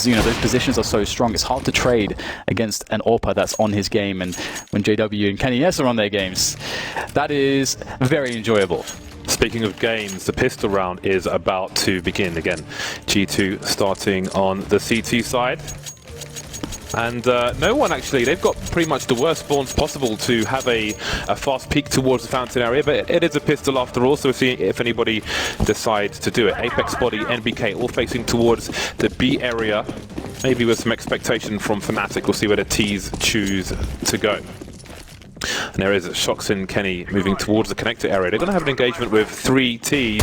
because those positions are so strong. It's hard to trade against an AWPer that's on his game, and when JW and Kenny S are on their games, that is very enjoyable. Speaking of games, the pistol round is about to begin again. G2 starting on the CT side. And no one actually, they've got pretty much the worst spawns possible to have a fast peek towards the fountain area, but it is a pistol after all, so we'll see if anybody decides to do it. Apex, Body, NBK all facing towards the B area, maybe with some expectation from Fnatic. We'll see where the T's choose to go. And there is Shox and Kenny moving towards the connector area. They're going to have an engagement with 3 T's.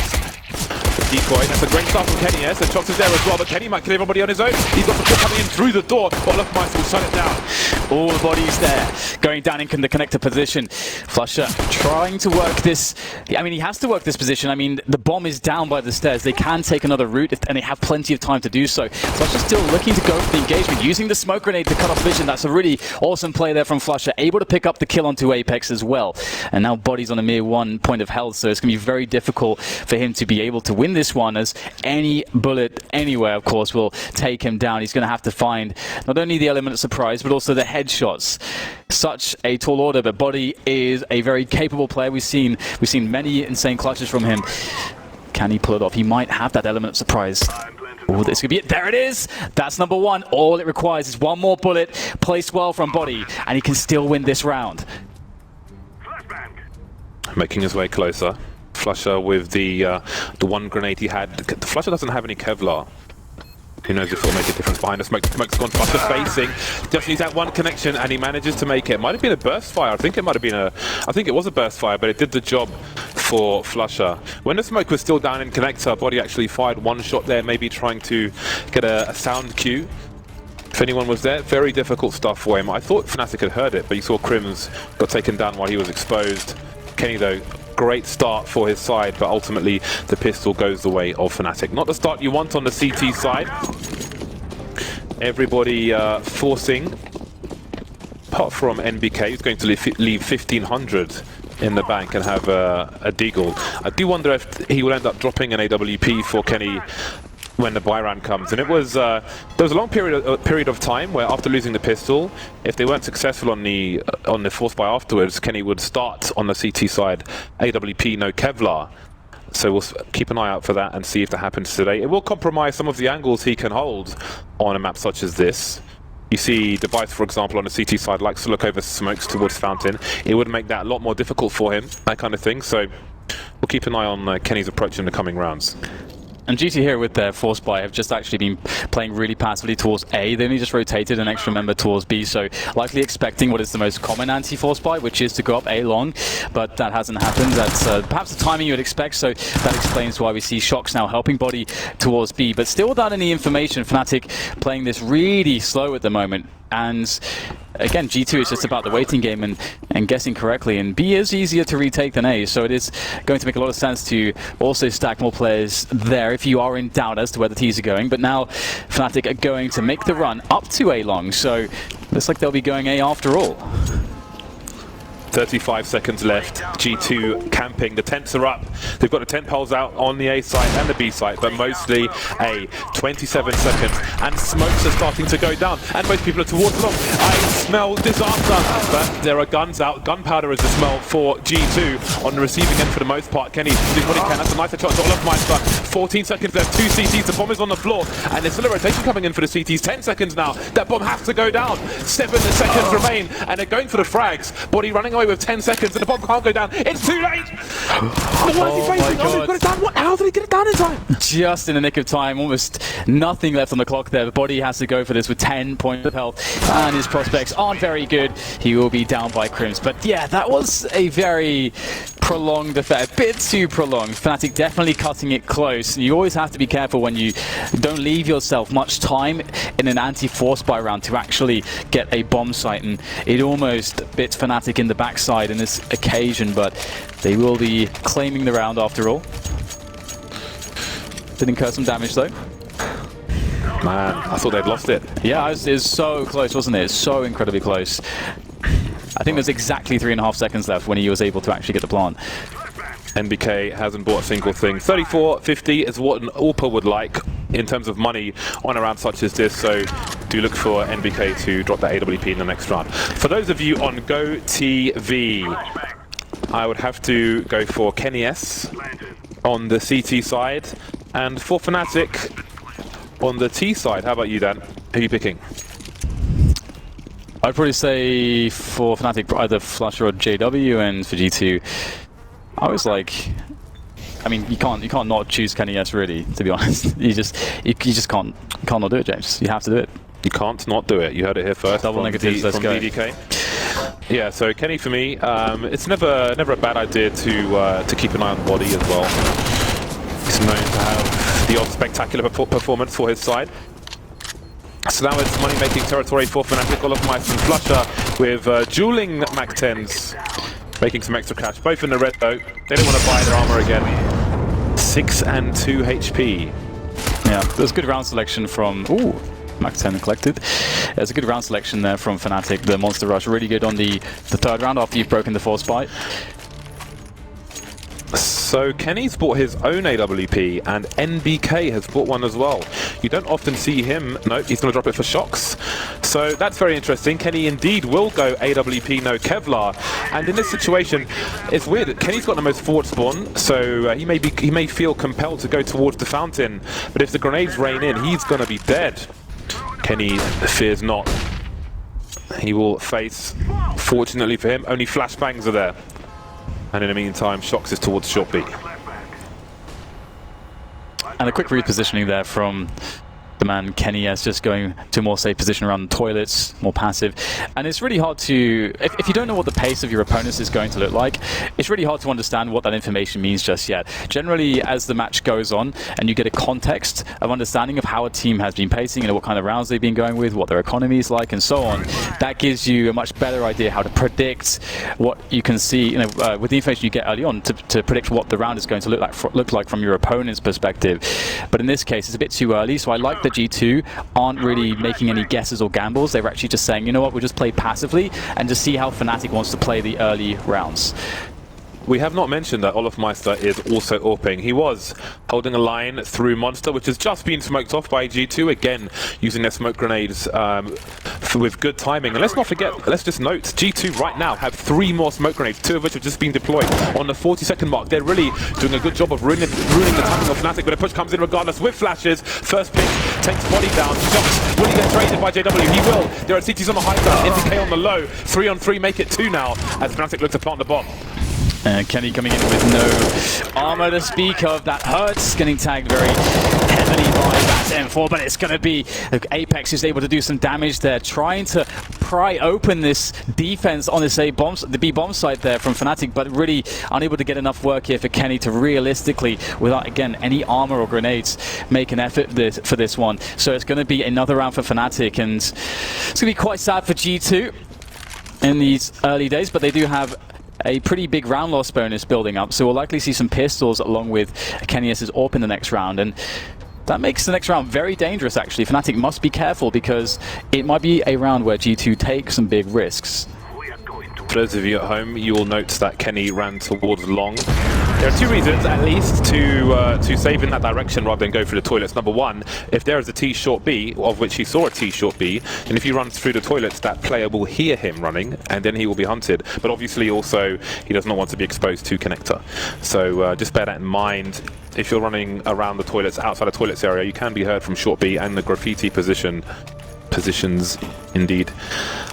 Decoy, that's a great start from Kenny, yes, and Shox is there as well, but Kenny might kill everybody on his own. He's got the kill coming in through the door, but Olofmeister will shut it down. All the bodies there, going down in the connector position. Flusher trying to work this, I mean, he has to work this position. I mean, the bomb is down by the stairs. They can take another route, and they have plenty of time to do so. Flusher still looking to go for the engagement, using the smoke grenade to cut off vision. That's a really awesome play there from Flusher, able to pick up the kill onto Apex as well. And now Body's on a mere 1 point of health, so it's going to be very difficult for him to be able to win this one, as any bullet anywhere, of course, will take him down. He's going to have to find not only the element of surprise, but also the headshots. Such a tall order, but Body is a very capable player. We've seen many insane clutches from him. Can he pull it off? He might have that element of surprise. Oh, this could be it. There it is. That's number 1. All it requires is one more bullet, placed well from Body, and he can still win this round. Making his way closer. Flusher with the one grenade he had. The Flusher doesn't have any Kevlar. Who knows if it'll make a difference behind the smoke. Smoke's gone Flusher facing. Just needs that one connection, and he manages to make it. Might have been a burst fire. I think it might have been I think it was a burst fire, but it did the job for Flusher. When the smoke was still down in connector, Body actually fired one shot there, maybe trying to get a sound cue. If anyone was there, very difficult stuff for him. I thought Fnatic had heard it, but you saw Crims got taken down while he was exposed. Kenny, though, great start for his side, but ultimately the pistol goes the way of Fnatic. Not the start you want on the CT side. Everybody forcing, apart from NBK, who's going to leave 1,500 in the bank and have a deagle. I do wonder if he will end up dropping an AWP for Kenny when the buy round comes. And it was there was a long period of time where, after losing the pistol, if they weren't successful on the force buy afterwards, Kenny would start on the CT side AWP no Kevlar. So we'll keep an eye out for that and see if that happens today. It will compromise some of the angles he can hold on a map such as this. You see Device, for example, on the CT side likes to look over smokes towards Fountain. It would make that a lot more difficult for him, that kind of thing. So we'll keep an eye on Kenny's approach in the coming rounds. And GT here with their force buy have just actually been playing really passively towards A. They only just rotated an extra member towards B, so likely expecting what is the most common anti-force buy, which is to go up A long, but that hasn't happened. That's perhaps the timing you would expect, so that explains why we see Shox now helping Body towards B, but still without any information. Fnatic playing this really slow at the moment. And again, G2 is just about the waiting game and guessing correctly, and B is easier to retake than A, so it is going to make a lot of sense to also stack more players there if you are in doubt as to where the T's are going. But now Fnatic are going to make the run up to A long, so looks like they'll be going A after all. 35 seconds left. G2 camping. The tents are up. They've got the tent poles out on the A side and the B side, but mostly A. 27 seconds, and smokes are starting to go down, and most people are towards long. I smell disaster, but there are guns out. Gunpowder is the smell for G2 on the receiving end for the most part. Kenny doing what he can. That's a nice shot to Olofmeister. 14 seconds left. 2 CTs. The bomb is on the floor, and there's still a rotation coming in for the CTs. 10 seconds now. That bomb has to go down. 7 seconds remain, and they're going for the frags. Body running away with 10 seconds, and the bomb can't go down. It's too late! What is he facing? Oh, he got it down. How did he get it down in time? Just in the nick of time. Almost nothing left on the clock there. The Body has to go for this with 10 points of health, and his prospects aren't very good. He will be down by Crims. But yeah, that was a very prolonged affair. A bit too prolonged. Fnatic definitely cutting it close. You always have to be careful when you don't leave yourself much time in an anti-force buy round to actually get a bomb site, and it almost bit Fnatic in the backside in this occasion, but they will be claiming the round after all. Did incur some damage though. Man, I thought they'd lost it. Yeah, it was so close, wasn't it? It's so incredibly close. I think there's exactly 3.5 seconds left when he was able to actually get the plant. NBK hasn't bought a single thing. 34-50 is what an AWPer would like. in terms of money on a round such as this, so do look for NBK to drop that AWP in the next round. For those of you on Go TV, I would have to go for Kenny S on the CT side, and for Fnatic on the T side. How about you, Dan? Who are you picking? I'd probably say for Fnatic either Flusher or JW, and for G2, I was like, I mean, you can't not choose Kenny S, really, to be honest. You just can't not do it, James. You have to do it. You can't not do it. You heard it here first. Double negatives, let's go. DDK. Yeah, so Kenny for me, it's never a bad idea to keep an eye on the body as well. He's known to have the odd spectacular performance for his side. So now it's money-making territory for Fnatic. Olofmeister and Flusher with dueling Mac-10s, making some extra cash. Both in the red though. They don't want to buy their armor again. 6 and 2 HP. Yeah, there's good round selection from... Ooh, Mac-10 collected. There's a good round selection there from Fnatic. The Monster Rush really good on the third round after you've broken the force bite. So Kenny's bought his own AWP, and NBK has bought one as well. You don't often see him. No, he's going to drop it for Shocks. So that's very interesting. Kenny indeed will go AWP, no Kevlar. And in this situation, it's weird. Kenny's got the most forward spawn, so he may feel compelled to go towards the fountain. But if the grenades rain in, he's going to be dead. Kenny fears not. He will face, fortunately for him, only flashbangs are there. And in the meantime, Shocks is towards short B. And a quick repositioning there from the man Kenny S, just going to a more safe position around the toilets, more passive. And it's really hard to, if you don't know what the pace of your opponents is going to look like, it's really hard to understand what that information means just yet. Generally, as the match goes on and you get a context of understanding of how a team has been pacing and what kind of rounds they've been going with, what their economy is like, and so on, that gives you a much better idea how to predict what you can see, with the information you get early on, to predict what the round is going to look like from your opponent's perspective. But in this case, it's a bit too early, so I like the G2 aren't really making any guesses or gambles. They're actually just saying, you know what, we'll just play passively and just see how Fnatic wants to play the early rounds. We have not mentioned that Olofmeister is also AWPing. He was holding a line through Monster, which has just been smoked off by G2, again using their smoke grenades with good timing. And let's not forget, let's just note, G2 right now have 3 more smoke grenades, 2 of which have just been deployed on the 40-second mark. They're really doing a good job of ruining the timing of Fnatic, but a push comes in regardless with flashes. First pick takes body down. Shocks, will he get traded by JW? He will. There are CTs on the high ground, NBK on the low. 3 on 3 make it 2 now as Fnatic look to plant the bomb. Kenny coming in with no armor to speak of. That hurts, getting tagged very heavily by that M4, but it's going to be Apex who's able to do some damage there, trying to pry open this defense on this the B bomb site there from Fnatic, but really unable to get enough work here for Kenny to realistically, without again any armor or grenades, make an effort for this one. So it's going to be another round for Fnatic, and it's going to be quite sad for G2 in these early days, but they do have a pretty big round loss bonus building up, so we'll likely see some pistols along with Kenny S's AWP in the next round, and that makes the next round very dangerous actually. Fnatic must be careful because it might be a round where G2 takes some big risks. For those of you at home, you will note that Kenny ran towards long. There are 2 reasons, at least, to save in that direction rather than go through the toilets. Number 1, if there is a T short B, of which he saw a T short B, and if he runs through the toilets, that player will hear him running, and then he will be hunted. But obviously, also, he does not want to be exposed to connector. So just bear that in mind. If you're running around the toilets, outside the toilets area, you can be heard from short B and the graffiti positions indeed.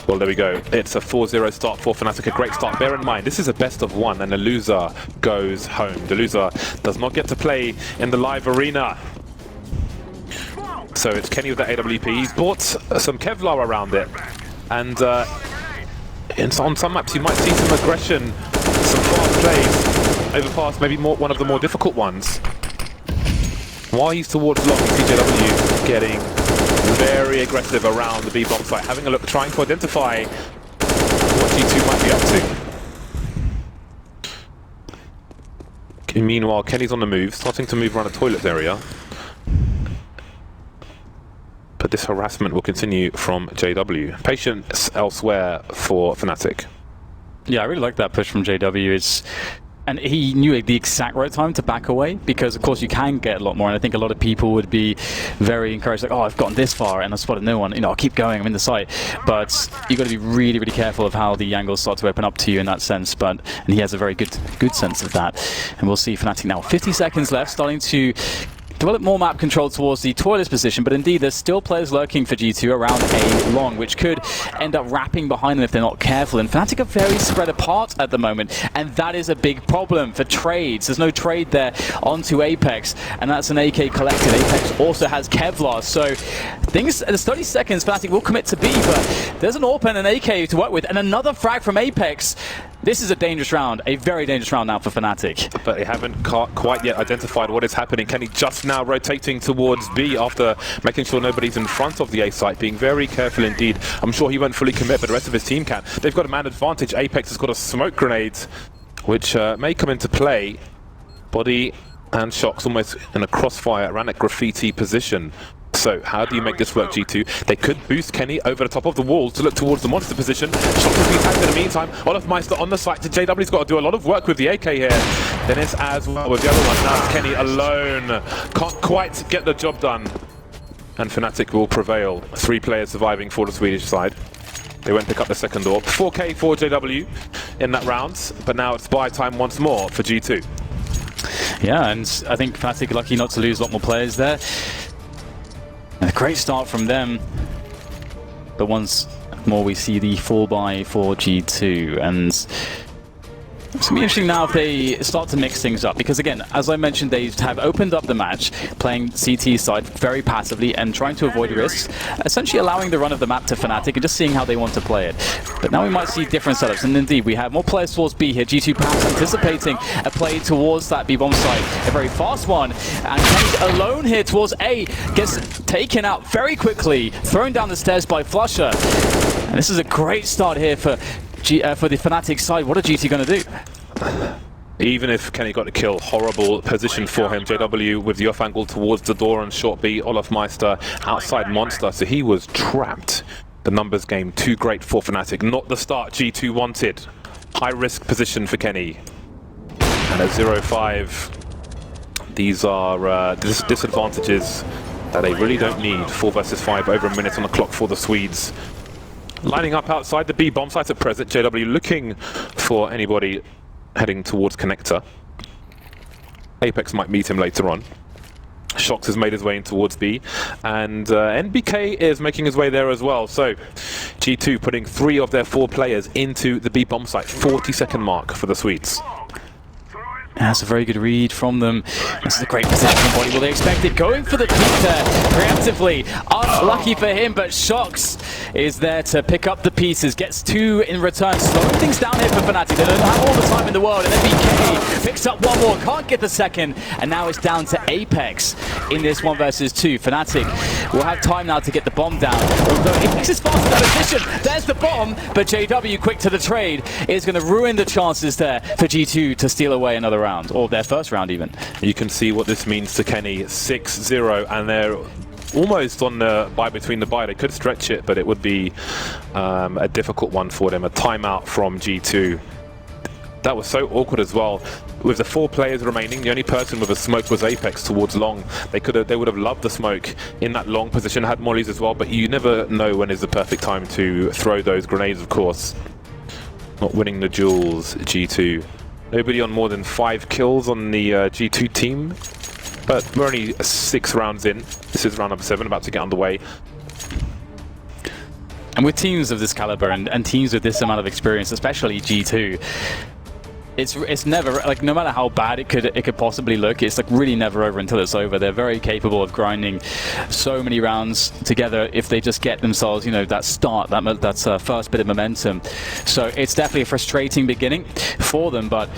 Well, there we go. It's a 4-0 start for Fnatic, a great start. Bear in mind, this is a best of 1 and the loser goes home. The loser does not get to play in the live arena. So it's Kenny with the AWP. He's bought some Kevlar around it. And on some maps you might see some aggression, some fast plays over past maybe one of the more difficult ones. While he's towards long, CJW getting very aggressive around the B bomb site, having a look, trying to identify what G2 might be up to. Meanwhile, Kenny's on the move, starting to move around the toilets area. But this harassment will continue from JW. Patience elsewhere for Fnatic. Yeah, I really like that push from JW. It's And he knew the exact right time to back away, because of course you can get a lot more, and I think a lot of people would be very encouraged, like, oh, I've gotten this far and I spotted no one, I'll keep going, I'm in the site. But you've got to be really, really careful of how the angles start to open up to you in that sense, and he has a very good sense of that. And we'll see Fnatic now, 50 seconds left, starting to develop more map control towards the toilet's position, but indeed there's still players lurking for G2 around A long, which could end up wrapping behind them if they're not careful. And Fnatic are very spread apart at the moment, and that is a big problem for trades. There's no trade there onto Apex, and that's an AK collected. Apex also has Kevlar, so things, there's 30 seconds, Fnatic will commit to B, but there's an AWP and an AK to work with, and another frag from Apex. This is a dangerous round, a very dangerous round now for Fnatic. But they haven't quite yet identified what is happening. Kenny just now rotating towards B after making sure nobody's in front of the A site, being very careful indeed. I'm sure he won't fully commit, but the rest of his team can. They've got a man advantage. Apex has got a smoke grenade, which may come into play. Body and Shox almost in a crossfire, Ranic graffiti position. So how do you make this work, G2? They could boost Kenny over the top of the wall to look towards the monster position. Shox will be tagged in the meantime. Olaf Meister on the site. JW's got to do a lot of work with the AK here. Dennis as well with the other one. Now it's Kenny alone. Can't quite get the job done. And Fnatic will prevail. 3 players surviving for the Swedish side. They won't pick up the second AWP. 4K for JW in that round, but now it's buy time once more for G2. Yeah, and I think Fnatic are lucky not to lose a lot more players there. And a great start from them, but once more we see the full buy for G2, and it's going to be interesting now if they start to mix things up, because again, as I mentioned, they have opened up the match, playing CT side very passively and trying to avoid risks, essentially allowing the run of the map to Fnatic and just seeing how they want to play it. But now we might see different setups, and indeed we have more players towards B here. G2 perhaps anticipating a play towards that B bomb site, a very fast one, and Kenny's alone here towards A, gets taken out very quickly, thrown down the stairs by Flusher. And this is a great start here for the Fnatic side. What are GT going to do? Even if Kenny got the kill, horrible position for him. JW with the off angle towards the door and short B. Olaf Meister outside monster, so he was trapped. The numbers game too great for Fnatic. Not the start G2 wanted. High risk position for Kenny. And at 0-5, these are disadvantages that they really don't need. 4 versus 5, over a minute on the clock for the Swedes. Lining up outside the B bomb site at present. JW looking for anybody heading towards connector. Apex might meet him later on. Shox has made his way in towards B, and NBK is making his way there as well. So G2 putting 3 of their 4 players into the B bomb site. 40-second mark for the Swedes. That's a very good read from them. This is a great position from Body. Well, they expected going for the peak there preemptively. Unlucky for him, but Shox is there to pick up the pieces. Gets 2 in return. Slowing things down here for Fnatic. They don't have all the time in the world. And then BK picks up one more. Can't get the second. And now it's down to Apex in this 1 versus 2. Fnatic will have time now to get the bomb down. Although Apex is fast in that position. There's the bomb. But JW, quick to the trade, is going to ruin the chances there for G2 to steal away another round, or their first round even. You can see what this means to Kenny. 6-0, and they're almost on the buy between the buy. They could stretch it, but it would be a difficult one for them. A timeout from G2. That was so awkward as well. With the 4 players remaining, the only person with a smoke was Apex towards long. They would have loved the smoke in that long position. Had mollies as well, but you never know when is the perfect time to throw those grenades, of course. Not winning the duels, G2. Nobody on more than 5 kills on the G2 team, but we're only 6 rounds in. This is round number 7, about to get underway. And with teams of this caliber and teams with this amount of experience, especially G2, it's never, like, no matter how bad it could possibly look, it's like really never over until it's over. They're very capable of grinding so many rounds together if they just get themselves, that start, that's first bit of momentum. So it's definitely a frustrating beginning for them, but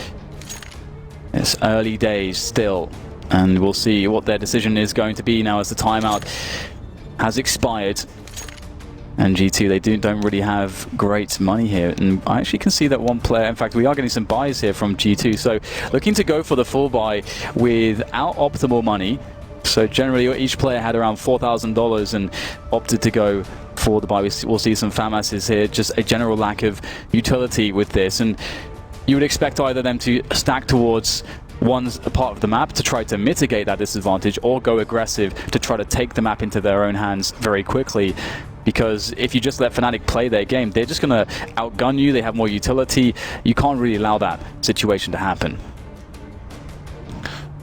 it's early days still, and we'll see what their decision is going to be now as the timeout has expired. And G2, they don't really have great money here. And I actually can see that one player, in fact, we are getting some buys here from G2. So looking to go for the full buy without optimal money. So generally, each player had around $4,000 and opted to go for the buy. We'll see some FAMASs here, just a general lack of utility with this. And you would expect either them to stack towards one part of the map to try to mitigate that disadvantage, or go aggressive to try to take the map into their own hands very quickly. Because if you just let Fnatic play their game, they're just going to outgun you. They have more utility. You can't really allow that situation to happen.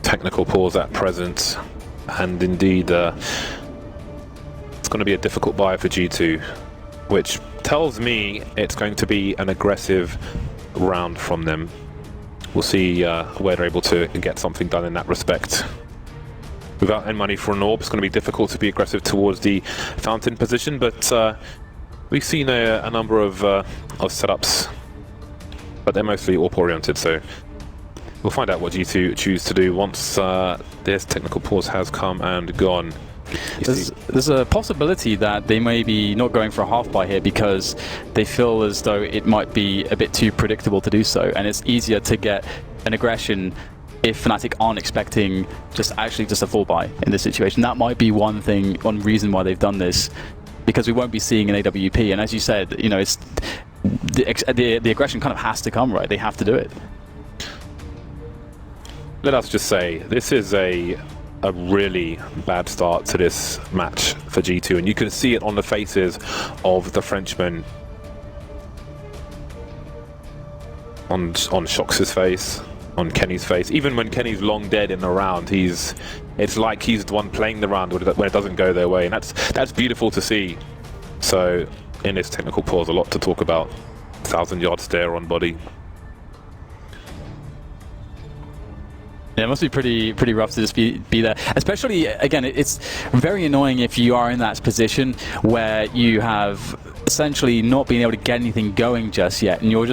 Technical pause at present, and indeed it's going to be a difficult buy for G2, which tells me it's going to be an aggressive round from them. We'll see where they're able to get something done in that respect. Without any money for an orb, it's going to be difficult to be aggressive towards the fountain position, but we've seen a number of setups, but they're mostly AWP oriented, so we'll find out what G2 choose to do once this technical pause has come and gone. There's a possibility that they may be not going for a half buy here because they feel as though it might be a bit too predictable to do so, and it's easier to get an aggression if Fnatic aren't expecting just a full buy in this situation. That might be one reason why they've done this, because we won't be seeing an AWP, and as you said, you know, it's the aggression kind of has to come, right? They have to do it. Let us just say, this is a really bad start to this match for G2, and you can see it on the faces of the Frenchmen. On Shox's face, on Kenny's face. Even when Kenny's long dead in the round, it's like he's the one playing the round when it doesn't go their way, and that's beautiful to see. So in this technical pause, a lot to talk about. 1,000-yard stare on body. Yeah, it must be pretty rough to just be there. Especially, again, it's very annoying if you are in that position where you have essentially not being able to get anything going just yet, and you're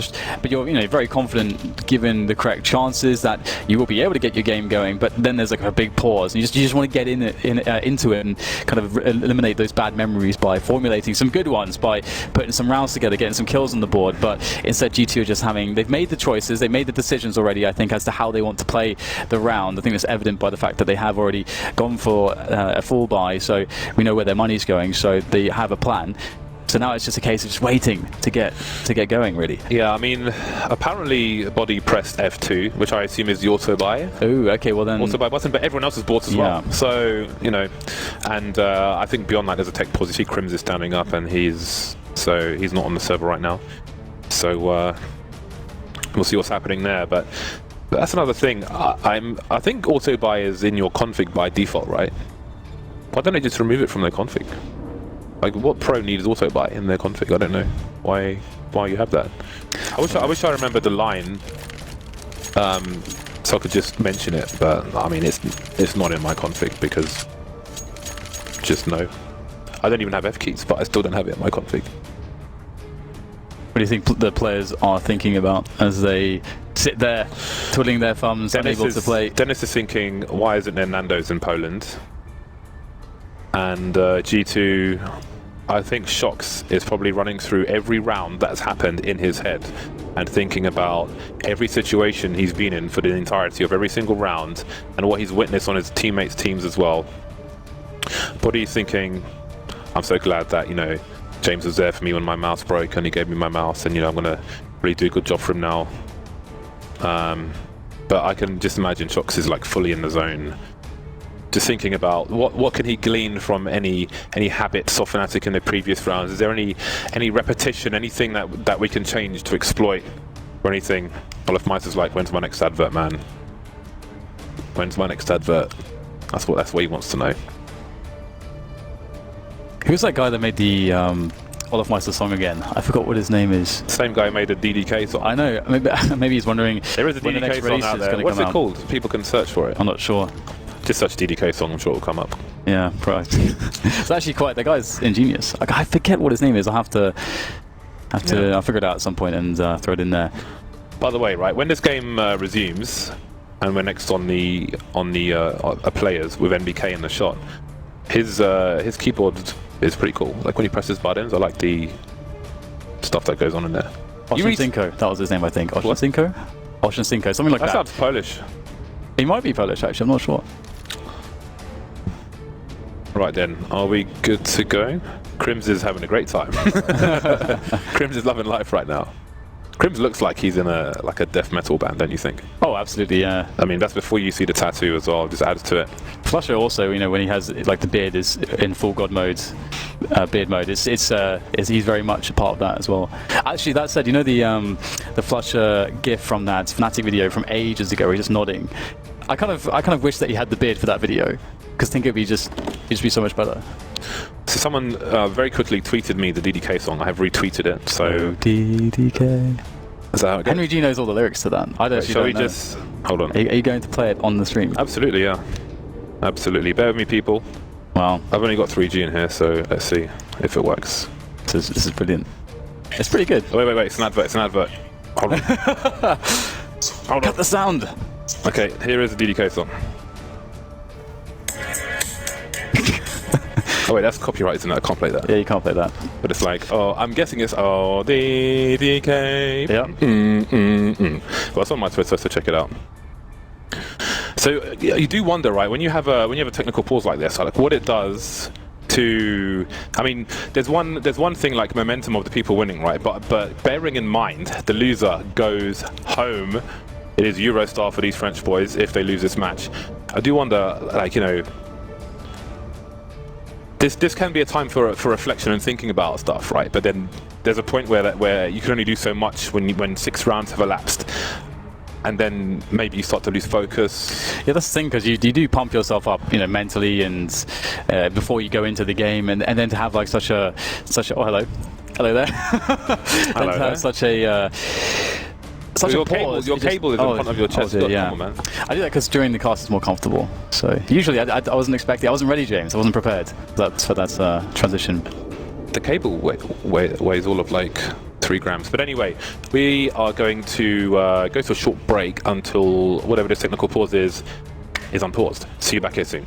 very confident, given the correct chances, that you will be able to get your game going. But then there's like a big pause, and you just want to get into it and kind of eliminate those bad memories by formulating some good ones, by putting some rounds together, getting some kills on the board. But instead, G2 are just they've made the choices, they've made the decisions already, I think, as to how they want to play the round. I think that's evident by the fact that they have already gone for a full buy, so we know where their money's going, so they have a plan. So now it's just a case of just waiting to get going, really. Yeah, I mean, apparently Body pressed F2, which I assume is the auto buy. Oh, okay, well then... Auto buy button, but everyone else has bought as well. So, you know, and I think beyond that there's a tech pause. You see Crims is standing up, and he's not on the server right now. So we'll see what's happening there, but that's another thing. I think auto buy is in your config by default, right? Why don't they just remove it from their config? Like, what pro needs auto buy in their config? I don't know why you have that. I wish I remembered the line, so I could just mention it. But I mean, it's not in my config because just no. I don't even have F keys, but I still don't have it in my config. What do you think the players are thinking about as they sit there, twiddling their thumbs, unable to play? Dennis is thinking, why isn't there Nando's in Poland? And G2, I think Shox is probably running through every round that's happened in his head and thinking about every situation he's been in for the entirety of every single round and what he's witnessed on his teammates' teams as well. But he's thinking, I'm so glad that, you know, James was there for me when my mouse broke and he gave me my mouse, and, you know, I'm going to really do a good job for him now. But I can just imagine Shox is like fully in the zone, just thinking about what can he glean from any habits of Fnatic in the previous rounds. Is there any repetition, anything that we can change to exploit or anything? Well, if Mice is like, when's my next advert, man? When's my next advert? That's what he wants to know. Who's that guy that made the Olaf Meister song again? I forgot what his name is. Same guy who made a DDK song. I know. Maybe he's wondering. There is a DDK song out there. What's it called? People can search for it. I'm not sure. Just search DDK song, I'm sure it'll come up. Yeah, right. It's actually quite. The guy's ingenious. I forget what his name is. I'll figure it out at some point and throw it in there. By the way, right, when this game resumes, and we're next on the players with NBK in the shot, his keyboard is pretty cool. Like when he presses buttons, I like the stuff that goes on in there. Oshinsinko, that was his name, I think. Oshinsinko? Oshinsinko, something like that. That sounds Polish. He might be Polish, actually, I'm not sure. Right then, are we good to go? Crims is having a great time. Crims is loving life right now. Crims looks like he's in a death metal band, don't you think? Oh, absolutely, yeah. I mean, that's before you see the tattoo as well. Just adds to it. Flusher also, when he has like the beard is in full god mode, beard mode. He's very much a part of that as well. Actually, that said, the Flusher GIF from that Fnatic video from ages ago, where he's just nodding. I kind of wish that he had the beard for that video, because I think it'd be be so much better. So someone very quickly tweeted me the DDK song. I have retweeted it. So DDK. Is that how it goes? Henry G knows all the lyrics to that. I don't. Shall we just hold on? Are you going to play it on the stream? Absolutely, yeah. Absolutely. Bear with me, people. Wow. I've only got 3G in here, so let's see if it works. This is brilliant. It's pretty good. Oh, wait. It's an advert. Hold on. Hold Cut on. the sound. Okay, here is the DDK song. Oh wait, that's copyrighted, isn't it? I can't play that. Yeah, you can't play that. But it's like, oh, I'm guessing it's DDK. Yeah. Well, it's on my Twitter, so check it out. So you do wonder, right? When you have a technical pause like this, like what it does to, I mean, there's one thing like momentum of the people winning, right? But bearing in mind the loser goes home. It is Eurostar for these French boys if they lose this match. I do wonder, like, this can be a time for reflection and thinking about stuff, right? But then there's a point where you can only do so much when 6 rounds have elapsed, and then maybe you start to lose focus. Yeah, that's the thing, because you do pump yourself up, mentally and before you go into the game, and then to have like such a oh, hello there, Hello and to there. have such a such your a pause. cable is in front of your chest. Oh, dear, yeah. Come on, man. I do that because during the cast it's more comfortable. So usually I wasn't expecting. I wasn't ready, James. I wasn't prepared for that transition. The cable weighs all of like 3 grams. But anyway, we are going to go to a short break until whatever this technical pause is unpaused. See you back here soon.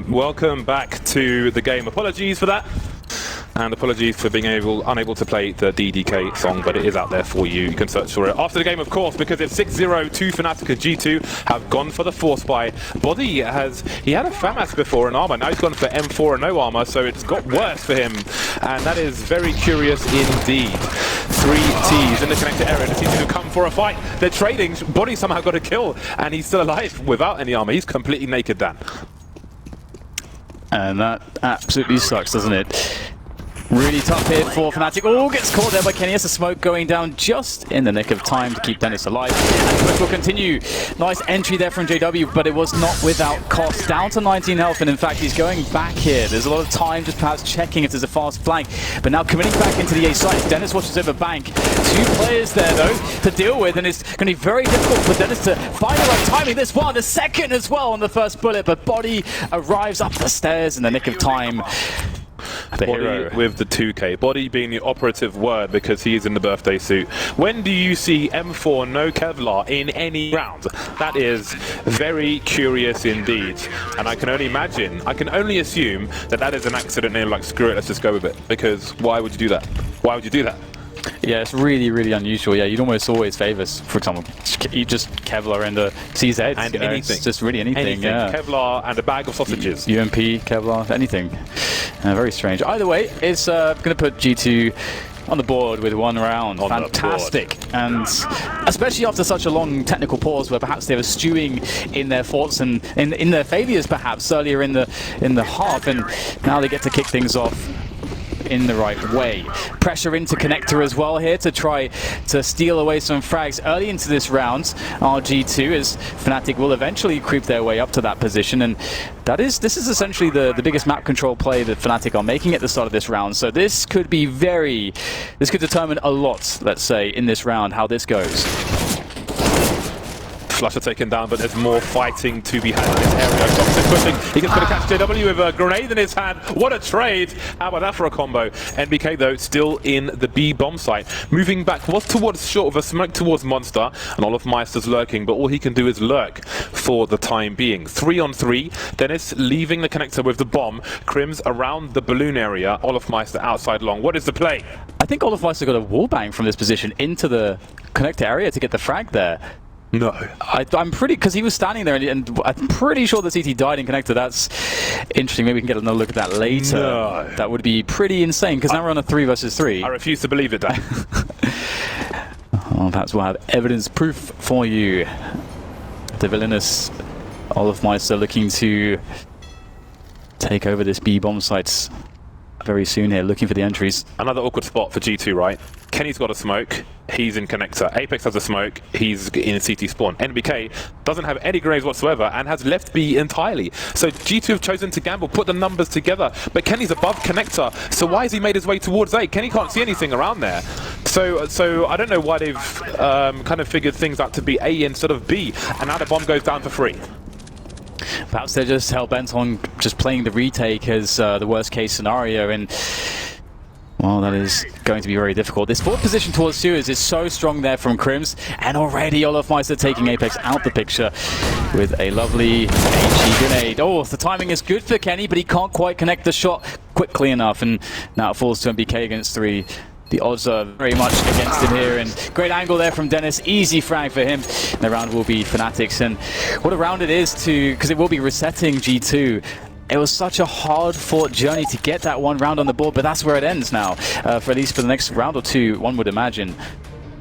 Welcome back to the game. Apologies for that. And apologies for being unable to play the DDK song, but it is out there for you. You can search for it after the game, of course, because it's 6-0 to Fnatic. G2 have gone for the Force Buy. Body he had a FAMAS before in armor. Now he's gone for M4 and no armor, so it's got worse for him. And that is very curious indeed. 3 Ts in the connector area. The teams have come for a fight. They're trading. Body somehow got a kill, and he's still alive without any armor. He's completely naked, Dan. And that absolutely sucks, doesn't it? Really tough hit for Fnatic. Oh, gets caught there by Kenny. Has a smoke going down just in the nick of time to keep Dennis alive. And Smoke will continue. Nice entry there from JW, but it was not without cost. Down to 19 health, and in fact, he's going back here. There's a lot of time just perhaps checking if there's a fast flank. But now committing back into the A site. Dennis watches over bank. 2 players there, though, to deal with, and it's going to be very difficult for Dennis to find the right timing. This one, the second as well on the first bullet, but Body arrives up the stairs in the nick of time. The Body hero with the 2K. Body being the operative word because he is in the birthday suit. When do you see M4 no Kevlar in any round? That is very curious indeed. And I can only imagine, I can only assume that that is an accident and like, screw it, let's just go with it. Because why would you do that? Why would you do that? Yeah, it's really, really unusual. Yeah, you'd almost always favors, for example, you just Kevlar and the CZ. And you know, anything. It's just really anything. Yeah. Kevlar and a bag of sausages. UMP, Kevlar, anything. Very strange. Either way, it's going to put G2 on the board with 1 round. Fantastic. And especially after such a long technical pause where perhaps they were stewing in their thoughts and in their failures perhaps earlier in the half, and now they get to kick things off in the right way. Pressure into connector as well here to try to steal away some frags early into this round. RG2 as Fnatic will eventually creep their way up to that position, and this is essentially the biggest map control play that Fnatic are making at the start of this round. So this could be this could determine a lot, let's say, in this round, how this goes. Flusher taken down, but there's more fighting to be had in this area. Toxic pushing. He gets going to catch JW with a grenade in his hand. What a trade! How about that for a combo? NBK, though, still in the B bomb site. Moving back, was towards short of a smoke towards Monster, and Olofmeister's lurking, but all he can do is lurk for the time being. 3 on 3. Dennis leaving the connector with the bomb. Crims around the balloon area. Olofmeister outside long. What is the play? I think Olofmeister got a wallbang from this position into the connector area to get the frag there. No. I'm pretty, because he was standing there and I'm pretty sure the CT died in connector. That's interesting. Maybe we can get another look at that later. No. That would be pretty insane because now we're on a 3 versus 3. I refuse to believe it, Dan. Well, perhaps we'll have evidence proof for you. The villainous Olofmeister looking to take over this B bomb sites very soon here, looking for the entries. Another awkward spot for G2, right? Kenny's got a smoke, he's in connector. Apex has a smoke, he's in CT spawn. NBK doesn't have any grenades whatsoever and has left B entirely. So G2 have chosen to gamble, put the numbers together, but Kenny's above connector, so why has he made his way towards A? Kenny can't see anything around there. So I don't know why they've kind of figured things out to be A instead of B, and now the bomb goes down for free. Perhaps they're just hell-bent on just playing the retake as the worst-case scenario, and well, that is going to be very difficult. This forward position towards Sewers is so strong there from Crims, and already Olofmeister taking Apex out the picture with a lovely HE grenade. Oh, the timing is good for Kenny, but he can't quite connect the shot quickly enough, and now it falls to MBK against 3. The odds are very much against him here, and great angle there from Dennis. Easy frag for him. The round will be Fnatic's, and what a round it is because it will be resetting G2. It was such a hard-fought journey to get that 1 round on the board, but that's where it ends now, for at least for the next round or 2, one would imagine.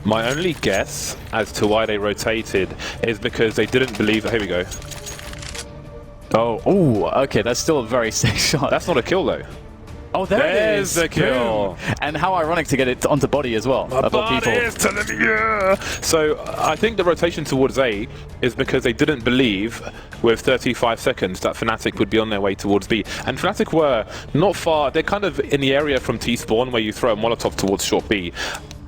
My only guess as to why they rotated is because they didn't believe that. Here we go. Oh, okay, that's still a very sick shot. That's not a kill, though. Oh, there's the kill. Boom. And how ironic to get it onto body as well. My body is telling me, yeah. So I think the rotation towards A is because they didn't believe with 35 seconds that Fnatic would be on their way towards B. And Fnatic were not far. They're kind of in the area from T-spawn where you throw a Molotov towards short B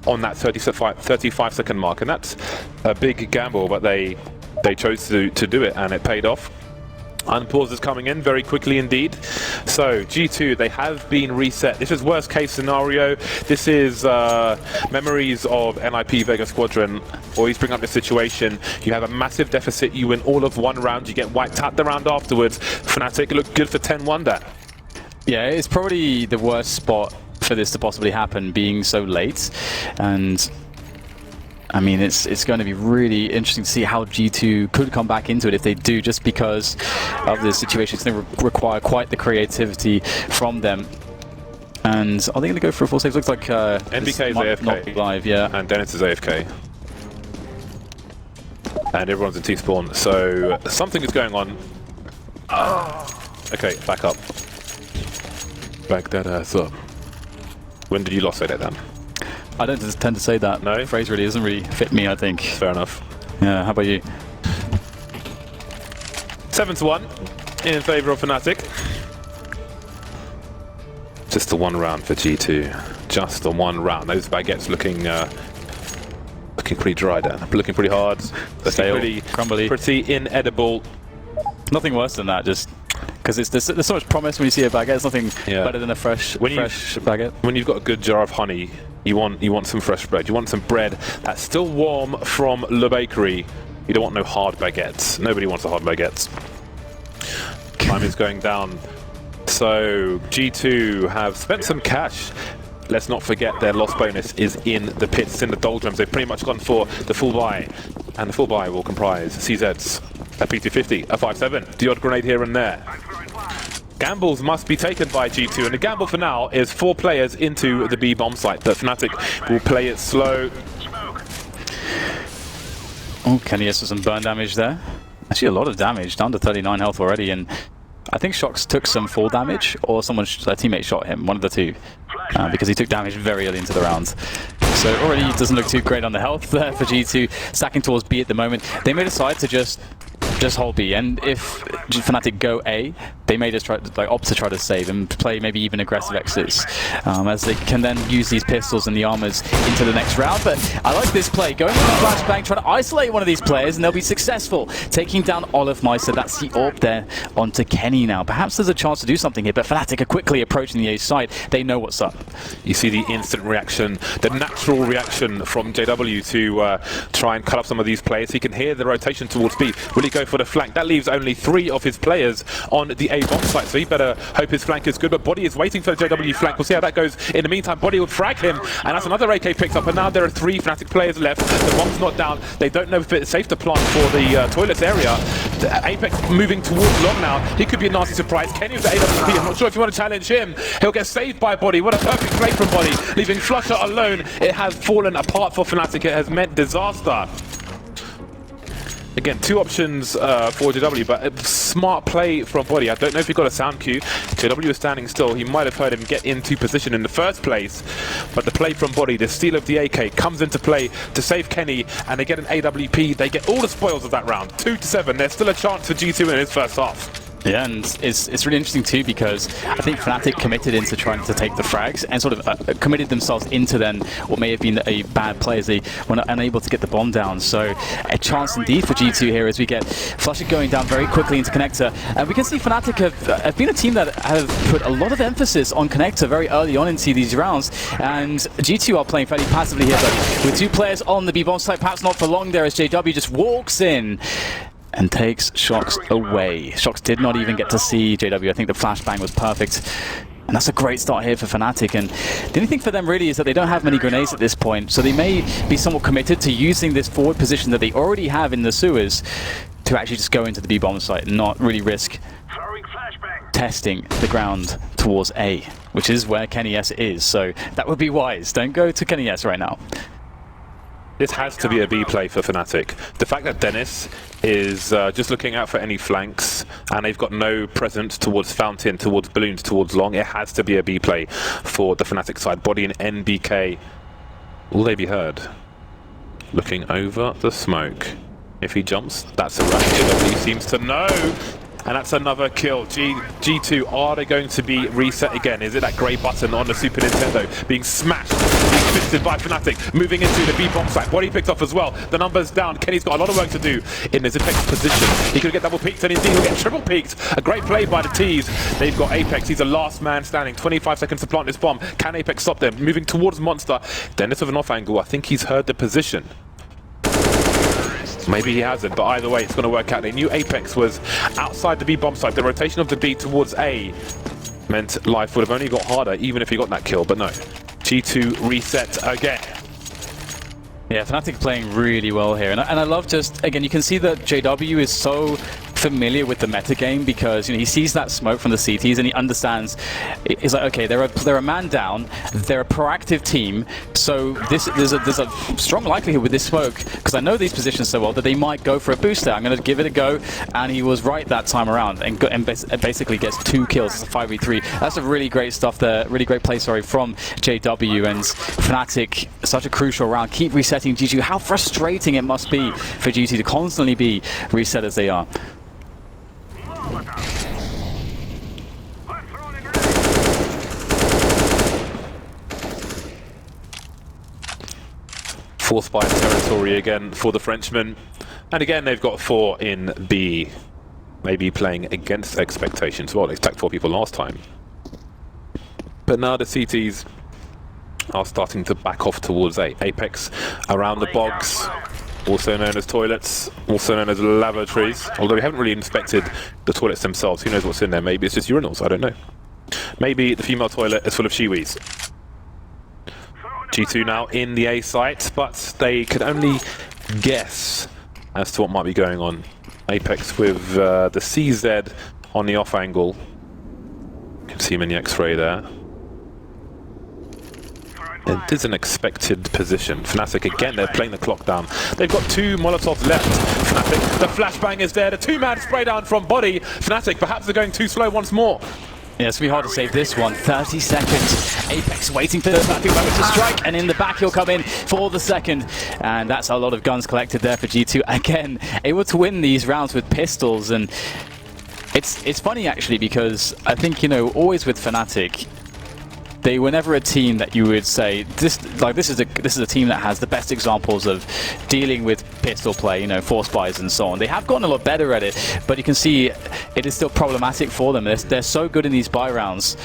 on that 35 second mark. And that's a big gamble, but they chose to do it, and it paid off. Unpause is coming in very quickly indeed. So G2, they have been reset. This is worst case scenario. This is memories of NIP Vega Squadron. Always bring up this situation. You have a massive deficit. You win all of one round. You get wiped out the round afterwards. Fnatic look good for 10-1 there. Yeah, it's probably the worst spot for this to possibly happen, being so late. And I mean, it's going to be really interesting to see how G2 could come back into it if they do, just because of this situation. It's going to require quite the creativity from them. And are they going to go for a full save? Looks like NBK is AFK. Not be live, yeah. And Dennis is AFK. And everyone's in T-spawn, so something is going on. Okay, back up. Back that ass up. When did you last say that then? I don't tend to say that. No? The phrase really doesn't really fit me, I think. Fair enough. Yeah, how about you? 7-1 in favour of Fnatic. Just the one round for G2. Just the one round. Those baguettes looking pretty dry down. Looking pretty hard. Stale, pretty crumbly. Pretty inedible. Nothing worse than that, just because there's so much promise when you see a baguette. It's nothing better than a fresh baguette. When you've got a good jar of honey, you want some fresh bread. You want some bread that's still warm from Le Bakery. You don't want no hard baguettes. Nobody wants a hard baguettes. Time is going down. So G2 have spent some cash. Let's not forget their loss bonus is in the pits, in the doldrums. They've pretty much gone for the full buy. And the full buy will comprise CZs, a P250, a 5.7, the odd grenade here and there. Gambles must be taken by G2, and the gamble for now is 4 players into the B bomb site. But Fnatic will play it slow. Oh, KennyS with some burn damage there. Actually, a lot of damage, down to 39 health already, and I think Shox took some fall damage, or a teammate shot him, one of the two, because he took damage very early into the round. So already it doesn't look too great on the health there for G2, stacking towards B at the moment. They may decide to just hold B, and if Fnatic go A, they may just opt to try to save and play maybe even aggressive exits, as they can then use these pistols and the armors into the next round. But I like this play, going with the flashbang, trying to isolate one of these players, and they'll be successful, taking down Olive Meister. That's the AWP there onto Kenny now. Perhaps there's a chance to do something here, but Fnatic are quickly approaching the A side. They know what's up. You see the instant reaction, the natural reaction from JW to try and cut up some of these players. He can hear the rotation towards B. Will he go for the flank? That leaves only 3 of his players on the A bomb site, so he better hope his flank is good. But Body is waiting for the JW flank. We'll see how that goes. In the meantime, Body will frag him, and that's another AK picked up, and now there are 3 Fnatic players left. The bomb's not down. They don't know if it's safe to plant for the toilets area. The Apex moving towards long now. He could be a nasty surprise. Kenny with the AWP. I'm not sure if you want to challenge him. He'll get saved by Body. What a perfect play from Body, leaving Flusher alone. It has fallen apart for Fnatic. It has meant disaster. Again, 2 options for JW, but a smart play from Body. I don't know if he got a sound cue. JW is standing still. He might have heard him get into position in the first place, but the play from Body, the steal of the AK, comes into play to save Kenny, and they get an AWP. They get all the spoils of that round. 2-7. There's still a chance for G2 in his first half. Yeah, and it's really interesting too, because I think Fnatic committed into trying to take the frags and sort of committed themselves into then what may have been a bad play, as they were unable to get the bomb down. So a chance indeed for G2 here as we get Flusher going down very quickly into Connector. And we can see Fnatic have been a team that have put a lot of emphasis on Connector very early on into these rounds, and G2 are playing fairly passively here, but with 2 players on the B-bomb site, perhaps not for long there, as JW just walks in and takes Shox away. Shox did not even get to see JW. I think the flashbang was perfect. And that's a great start here for Fnatic. And the only thing for them really is that they don't have many grenades at this point, so they may be somewhat committed to using this forward position that they already have in the sewers to actually just go into the B-bomb site and not really risk testing the ground towards A, which is where KennyS is. So that would be wise. Don't go to KennyS right now. This has to be a B play for Fnatic. The fact that Dennis is just looking out for any flanks, and they've got no presence towards Fountain, towards Balloons, towards Long, it has to be a B play for the Fnatic side. Body and NBK, will they be heard? Looking over the smoke. If he jumps, that's a wrap. He seems to know. And that's another kill. G2, are they going to be reset again? Is it that grey button on the Super Nintendo being smashed, being fisted by Fnatic, moving into the B bomb site? What he picked off as well. The numbers down. Kenny's got a lot of work to do in his Apex position. He could get double peeked, and indeed he'll get triple peeked. A great play by the T's. They've got Apex. He's the last man standing. 25 seconds to plant this bomb. Can Apex stop them? Moving towards Monster. Dennis with an off angle. I think he's heard the position. Maybe he hasn't, but either way, it's going to work out. They knew Apex was outside the B bomb site. The rotation of the B towards A meant life would have only got harder, even if he got that kill, but no. G2 reset again. Yeah, Fnatic playing really well here, and I love just, again, you can see that JW is so familiar with the meta game because he sees that smoke from the CTs and he understands. He's like, okay, they're a man down, they're a proactive team, so there's a strong likelihood with this smoke, because I know these positions so well, that they might go for a booster. I'm going to give it a go, and he was right that time around and basically gets 2 kills. It's a 5v3. That's a really great stuff there, really great play, sorry, from JW. And Fnatic, such a crucial round, keep resetting G2. How frustrating it must be for G2 to constantly be reset as they are. Forced by territory again for the Frenchmen. And again, they've got 4 in B. Maybe playing against expectations. Well, they stacked 4 people last time. But now the CTs are starting to back off towards A. Apex around the bogs, also known as toilets, also known as lavatories. Although we haven't really inspected the toilets themselves. Who knows what's in there? Maybe it's just urinals, I don't know. Maybe the female toilet is full of shiwis. G2 now in the A site, but they can only guess as to what might be going on. Apex with the CZ on the off angle. You can see him in the X-ray there. It is an expected position. Fnatic again, they're playing the clock down. They've got 2 Molotovs left. Fnatic, the flashbang is there. The 2-man spray down from Body. Fnatic, perhaps they're going too slow once more. Yeah, it's going to be hard to save this one. 30 seconds. Apex waiting for the perfect moment to strike, and in the back he'll come in for the second. And that's a lot of guns collected there for G2. Again, able to win these rounds with pistols. And it's funny actually, because I think, always with Fnatic, they were never a team that you would say this is a team that has the best examples of dealing with pistol play, force buys and so on. They have gotten a lot better at it, but you can see it is still problematic for them. They're so good in these buy rounds,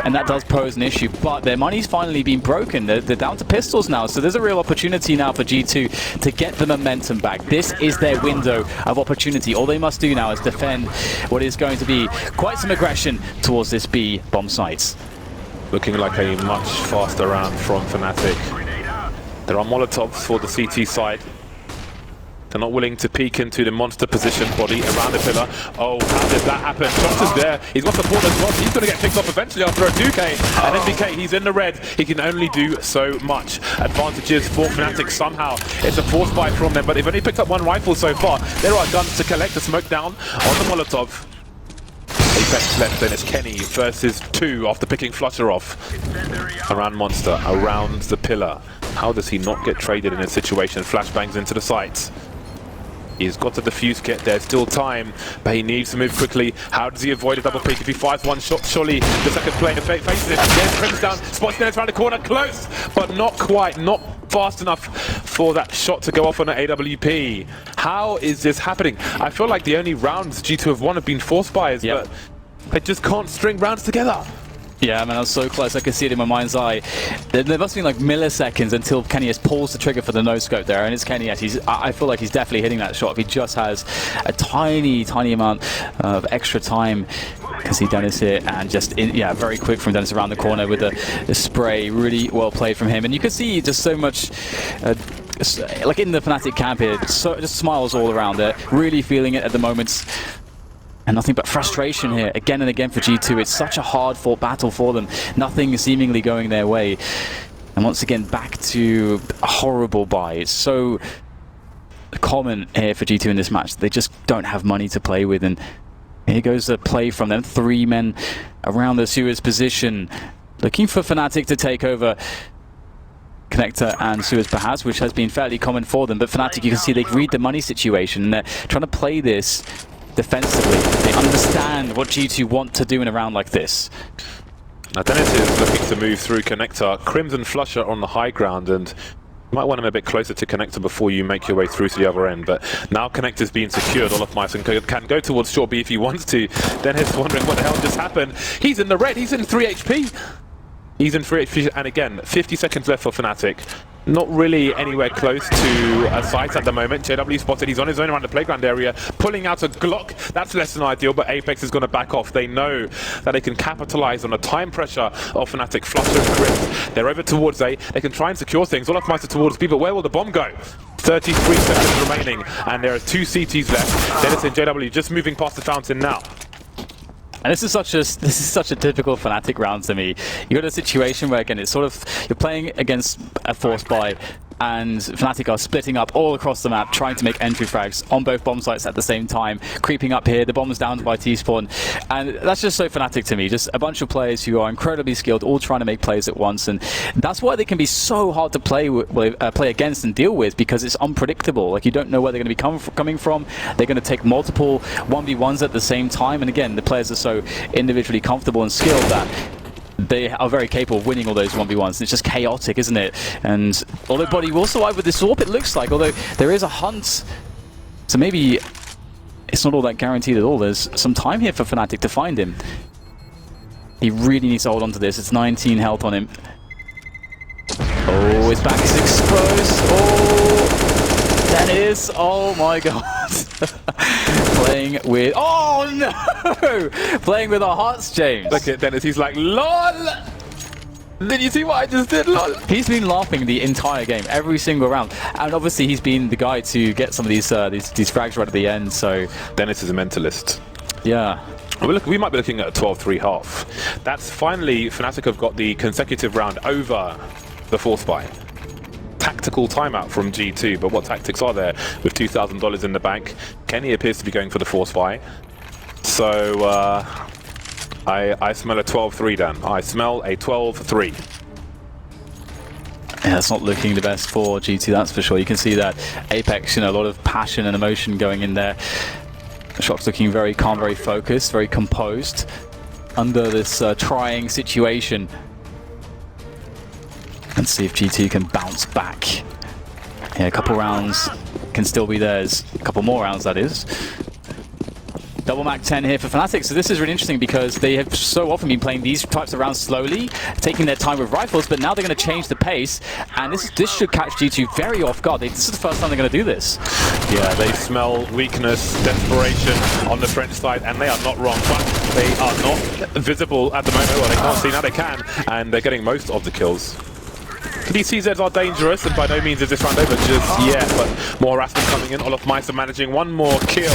and that does pose an issue. But their money's finally been broken. They're down to pistols now, so there's a real opportunity now for G2 to get the momentum back. This is their window of opportunity. All they must do now is defend what is going to be quite some aggression towards this B bomb site. Looking like a much faster round from Fnatic. There are Molotovs for the CT side. They're not willing to peek into the monster position. Body around the pillar. Oh, how did that happen? Josh is there. He's got support as well. He's going to get picked off eventually after a 2K. And NBK, he's in the red. He can only do so much. Advantages for Fnatic somehow. It's a force buy from them, but they've only picked up 1 rifle so far. There are guns to collect the smoke down on the Molotov. Apex left, then it's Kenny versus 2 after picking Flutter off. Around Monster, around the pillar. How does he not get traded in this situation? Flashbangs into the sights. He's got the defuse kit, there's still time, but he needs to move quickly. How does he avoid a double peek? If he fires 1 shot, surely the second player faces it. There's Prince down, spots Dennis around the corner, close, but not quite, not fast enough for that shot to go off on an AWP. How is this happening? I feel like the only rounds G2 have won have been force buys, but they just can't string rounds together. Yeah, man, I was so close. I could see it in my mind's eye. There must have been like milliseconds until Kenny has paused the trigger for the no-scope there, and it's Kenny. I feel like he's definitely hitting that shot if he just has a tiny, tiny amount of extra time. You can see Dennis here, and very quick from Dennis around the corner with the spray. Really well played from him, and you can see just so much. Like in the Fnatic camp here, so just smiles all around it. Really feeling it at the moment. And nothing but frustration here, again and again for G2. It's such a hard-fought battle for them. Nothing seemingly going their way. And once again, back to a horrible buy. It's so common here for G2 in this match. They just don't have money to play with, and here goes the play from them. 3 men around the Suez position, looking for Fnatic to take over Connector and Suez perhaps, which has been fairly common for them. But Fnatic, you can see they read the money situation, and they're trying to play this defensively. They understand what G2 want to do in a round like this. Now Dennis is looking to move through Connector. Crimson Flusher on the high ground, and you might want him a bit closer to Connector before you make your way through to the other end. But now Connector's being secured. Olofmeister can go towards short B if he wants to. Dennis wondering what the hell just happened. He's in the red. He's in 3 HP. He's in 3 HP, and again, 50 seconds left for Fnatic. Not really anywhere close to a site at the moment. JW spotted, he's on his own around the playground area, pulling out a Glock. That's less than ideal, but Apex is going to back off. They know that they can capitalize on the time pressure of Fnatic. Flutter and Crypt, they're over towards A. They can try and secure things. Olofmeister towards B, but where will the bomb go? 33 seconds remaining, and there are 2 CTs left. Dennis and JW just moving past the fountain now. And this is such a typical Fnatic round to me. You got a situation where, again, it's sort of, you're playing against a force buy, and Fnatic are splitting up all across the map, trying to make entry frags on both bomb sites at the same time, creeping up here. The bomb's down by T-spawn, and that's just so Fnatic to me. Just a bunch of players who are incredibly skilled, all trying to make plays at once, and that's why they can be so hard to play against and deal with, because it's unpredictable. Like, you don't know where they're going to be coming from. They're going to take multiple 1v1s at the same time, and again, the players are so individually comfortable and skilled that they are very capable of winning all those 1v1s, and it's just chaotic, isn't it? And although Body will survive with this AWP, it looks like, although there is a hunt, so maybe it's not all that guaranteed at all. There's some time here for Fnatic to find him. He really needs to hold on to this. It's 19 health on him. Oh, his back is exposed. Oh, Dennis, oh my god. Playing with, oh no! Playing with our hearts, James. Look at Dennis, he's like, LOL! Did you see what I just did, LOL? He's been laughing the entire game, every single round. And obviously he's been the guy to get some of these frags right at the end, so... Dennis is a mentalist. Yeah. We might be looking at a 12-3 half. That's finally, Fnatic have got the consecutive round over the force buy. Tactical timeout from G2, but what tactics are there with $2,000 in the bank? Kenny appears to be going for the force buy. So, I smell a 12-3, Dan. I smell a 12-3. Yeah, it's not looking the best for G2, that's for sure. You can see that Apex, a lot of passion and emotion going in there. Shock's looking very calm, very focused, very composed under this trying situation. Let's see if G2 can bounce back. Yeah, a couple rounds can still be theirs. A couple more rounds, that is. Double Mac 10 here for Fnatic. So this is really interesting because they have so often been playing these types of rounds slowly, taking their time with rifles, but now they're going to change the pace, and this should catch G2 very off guard. This is the first time they're going to do this. Yeah, they smell weakness, desperation on the French side, and they are not wrong, but they are not visible at the moment. Well, they can't see, now they can, and they're getting most of the kills. These CZs are dangerous, and by no means is this round over just yet, but more harassment coming in. Olofmeister managing one more kill.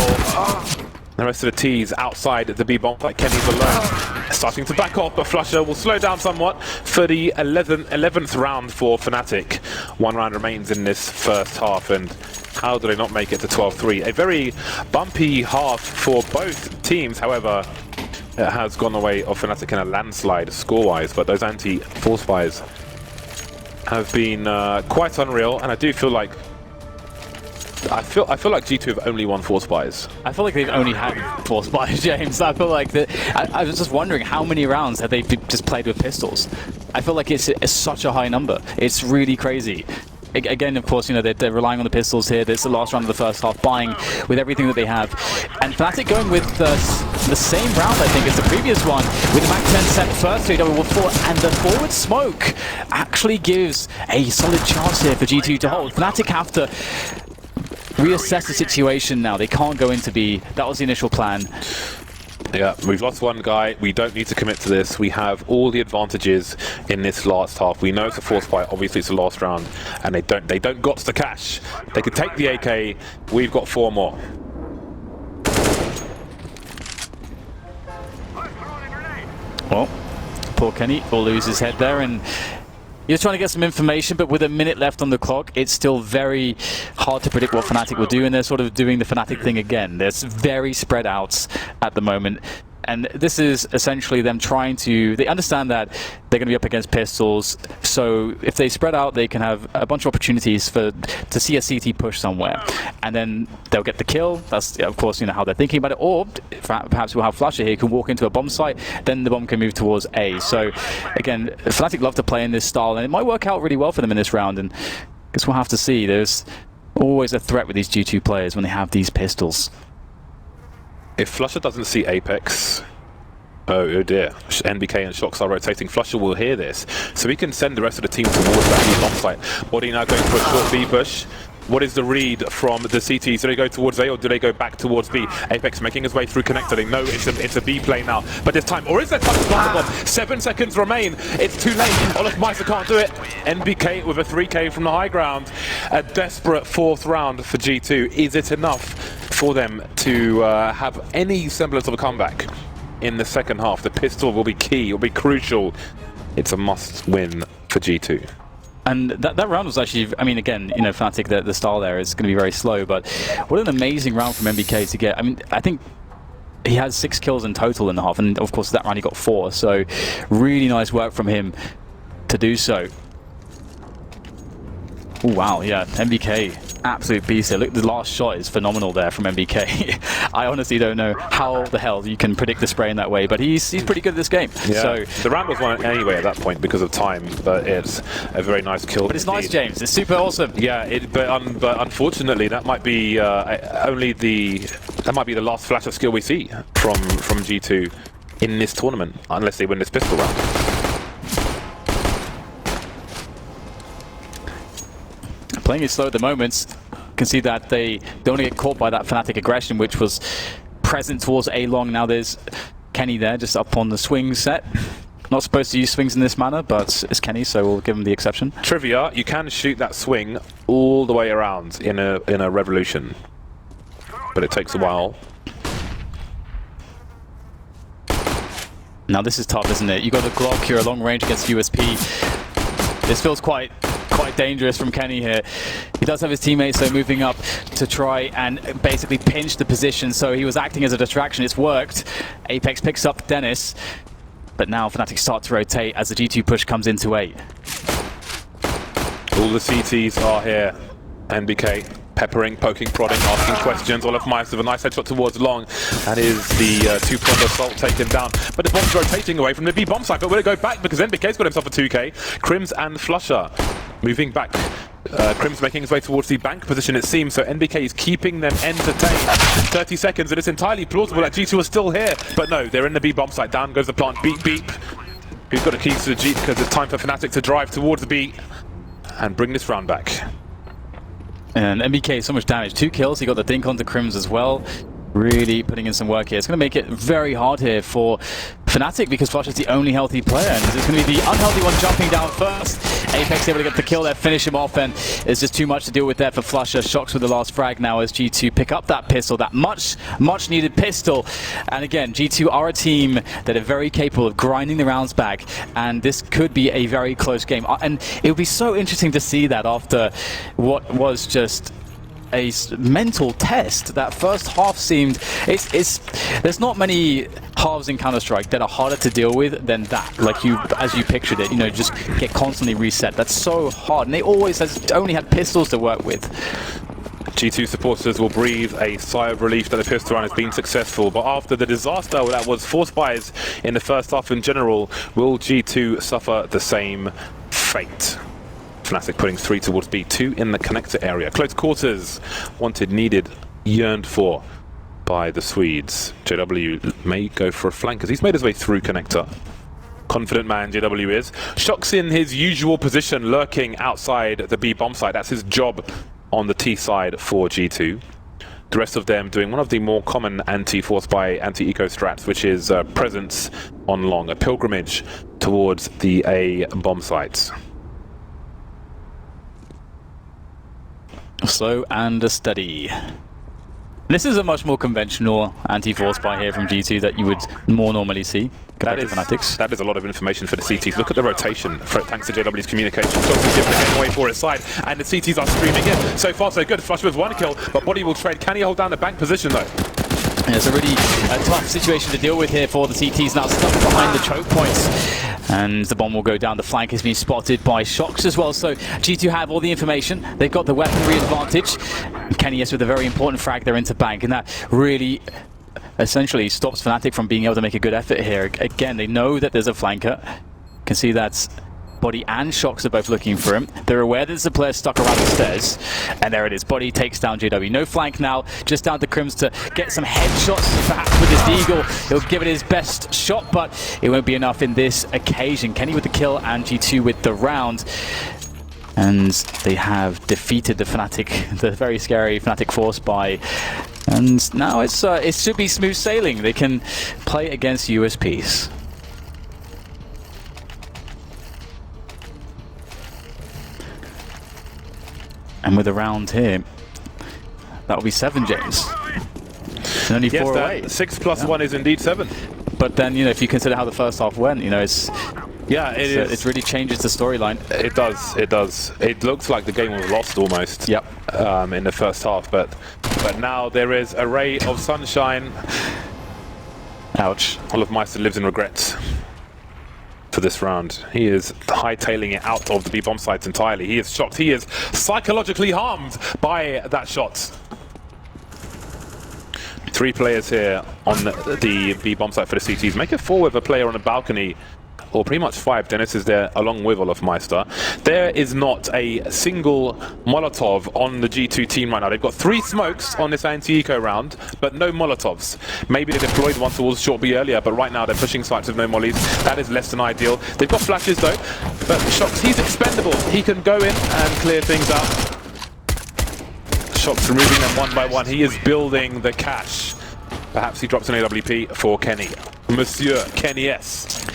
The rest of the T's outside the B bomb, like Kenny's alone. Starting to back off, but Flusher will slow down somewhat for the 11th round for Fnatic. 1 round remains in this first half, and how do they not make it to 12-3? A very bumpy half for both teams, however, it has gone the way of Fnatic in a landslide score-wise, but those anti-force buys have been quite unreal, and I do feel like I feel like G2 have only won force buys. I feel like they've only had force buys, James. I feel like that. I was just wondering how many rounds have they just played with pistols. I feel like it's such a high number. It's really crazy. Again, of course, they're relying on the pistols here. This is the last round of the first half, buying with everything that they have. And Fnatic going with the same round, I think, as the previous one, with the Mac 10 set first, 3-4, and the forward smoke actually gives a solid chance here for G2 to hold. Fnatic have to reassess the situation now. They can't go into B. That was the initial plan. Yeah, we've lost one guy. We don't need to commit to this. We have all the advantages in this last half. We know it's a force fight. Obviously, it's the last round, and they don't got the cash. They could take the AK. We've got 4 more. Well, poor Kenny will lose his head there, and He's trying to get some information, but with a minute left on the clock, it's still very hard to predict what Fnatic will do, and they're sort of doing the Fnatic thing again. They're very spread out at the moment. And this is essentially them trying to... They understand that they're going to be up against pistols, so if they spread out, they can have a bunch of opportunities to see a CT push somewhere. And then they'll get the kill. That's, of course, how they're thinking about it. Or perhaps we'll have Flasher here who can walk into a bomb site, then the bomb can move towards A. So, again, Fnatic love to play in this style, and it might work out really well for them in this round. And I guess we'll have to see. There's always a threat with these G2 players when they have these pistols. If Flusher doesn't see Apex, oh dear, NBK and Shox are rotating. Flusher will hear this, so he can send the rest of the team towards that B bomb site. Body now going for a short B push. What is the read from the CTs? Do they go towards A or do they go back towards B? Apex making his way through connector. They know it's a B play now, but this time, or is there time to plant the bomb? 7 seconds remain. It's too late. Olaf Meister can't do it. NBK with a 3K from the high ground. A desperate 4th round for G2. Is it enough for them to have any semblance of a comeback in the second half? The pistol will be key. It will be crucial. It's a must-win for G2. And that round was actually, I mean, again, Fnatic, the style there is going to be very slow, but what an amazing round from NBK to get. I mean, I think he has 6 kills in total in the half, and of course that round he got 4, so really nice work from him to do so. Oh, wow, yeah, NBK, absolute beast there. Look, the last shot is phenomenal there from NBK. I honestly don't know how the hell you can predict the spray in that way, but he's pretty good at this game. Yeah. So the round was won anyway at that point because of time, but it's a very nice kill. But it's nice, James. It's super awesome. Yeah, but unfortunately, that might be that might be the last flash of skill we see from G2 in this tournament, unless they win this pistol round. Playing it slow at the moment. You can see that they don't get caught by that Fnatic aggression, which was present towards A long. Now there's Kenny there, just up on the swing set. Not supposed to use swings in this manner, but it's Kenny, so we'll give him the exception. Trivia, you can shoot that swing all the way around in a revolution, but it takes a while. Now this is tough, isn't it? You got a Glock, you're a long range against USP. This feels quite dangerous from Kenny here. He does have his teammates though moving up to try and basically pinch the position, so he was acting as a distraction. It's worked. Apex picks up Dennis, but now Fnatic start to rotate as the G2 push comes into A. All the CTs are here. NBK peppering, poking, prodding, asking questions. Olaf Meister with a nice headshot towards long, and is the two-pronged assault taken down. But the bomb's rotating away from the B bomb site, but will it go back because NBK's got himself a 2K. Crims and Flusher moving back. Crims making his way towards the bank position, it seems, so NBK is keeping them entertained. 30 seconds, and it's entirely plausible that G2 are still here, but no, they're in the B bomb site. Down goes the plant. Beep, beep. Who's got the keys to the G? Because it's time for Fnatic to drive towards the B and bring this round back. And NBK, so much damage. 2 kills, he got the dink onto Crims as well. Really putting in some work here. It's going to make it very hard here for Fnatic because Flush is the only healthy player, and it's going to be the unhealthy one jumping down first. Apex able to get the kill there, finish him off, and it's just too much to deal with there for Flusher. Shox with the last frag now as G2 pick up that pistol, that much needed pistol. And again, G2 are a team that are very capable of grinding the rounds back, and this could be a very close game. And it would be so interesting to see that after what was just a mental test. That first half seemed, there's not many halves in Counter-Strike that are harder to deal with than that, like as you pictured it, just get constantly reset. That's so hard, and they always only had pistols to work with. G2 supporters will breathe a sigh of relief that the pistol round has been successful, but after the disaster that was Force Buys in the first half in general, will G2 suffer the same fate? Fnatic putting 3 towards B, 2 in the connector area. Close quarters, wanted, needed, yearned for by the Swedes. JW may go for a flank as he's made his way through connector. Confident man JW is. Shox in his usual position, lurking outside the B bomb site. That's his job on the T side for G2. The rest of them doing one of the more common anti-force buy, anti-eco strats, which is presence on long, a pilgrimage towards the A bomb sites. Slow and steady. This is a much more conventional anti-force buy here from G2 that you would more normally see. compared to Fnatic's. That is a lot of information for the CTs. Look at the rotation, thanks to JW's communication. Shox is giving the game away for his side, and the CTs are streaming in. So far, so good. Flush with 1 kill, but Body will trade. Can he hold down the bank position, though? Yeah, it's a really tough situation to deal with here for the CTs, now stuck behind the choke points. And the bomb will go down. The flank has been spotted by Shox as well. So G2 have all the information. They've got the weaponry advantage. Kenny, yes, with a very important frag there into bank, and that really essentially stops Fnatic from being able to make a good effort here. Again, they know that there's a flanker. You can see that's Body and Shox are both looking for him. They're aware there's a player stuck around the stairs. And there it is. Body takes down JW. No flank now. Just down to Crims to get some headshots. Perhaps with his Deagle, he'll give it his best shot, but it won't be enough in this occasion. Kenny with the kill and G2 with the round. And they have defeated the Fnatic, the very scary Fnatic force by... And now it should be smooth sailing. They can play against USPs. And with a round here, that'll be 7, James. And only 4 away. 6 plus 1 is indeed 7. But then, you know, if you consider how the first half went, you know, it really changes the storyline. It does. It does. It looks like the game was lost almost. Yep. In the first half, but now there is a ray of sunshine. Ouch. Olofmeister lives in regrets for this round. He is hightailing it out of the B bomb sites entirely. He is shocked. He is psychologically harmed by that shot. 3 players here on the B bomb site for the CTs. Make it 4 with a player on the balcony, or pretty much 5. Dennis is there along with Olofmeister. There is not a single Molotov on the G2 team right now. They've got 3 smokes on this anti-eco round, but no Molotovs. Maybe they deployed one towards short B earlier, but right now they're pushing sites with no mollies. That is less than ideal. They've got flashes though, but Shox, he's expendable. He can go in and clear things out. Shox removing them one by one. He is building the cash. Perhaps he drops an AWP for Kenny. Monsieur Kenny S.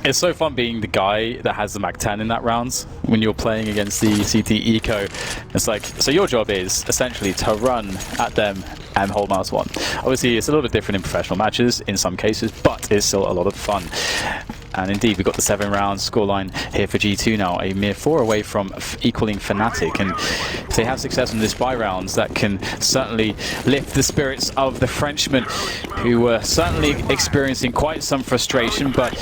It's so fun being the guy that has the Mac-10 in that round when you're playing against the CT Eco. It's like, so your job is essentially to run at them and hold mouse 1. Obviously, it's a little bit different in professional matches in some cases, but it's still a lot of fun. And indeed, we've got the 7 rounds scoreline here for G2 now, a mere 4 away from equaling Fnatic. And if they have success in this buy rounds, that can certainly lift the spirits of the Frenchmen, who were certainly experiencing quite some frustration, but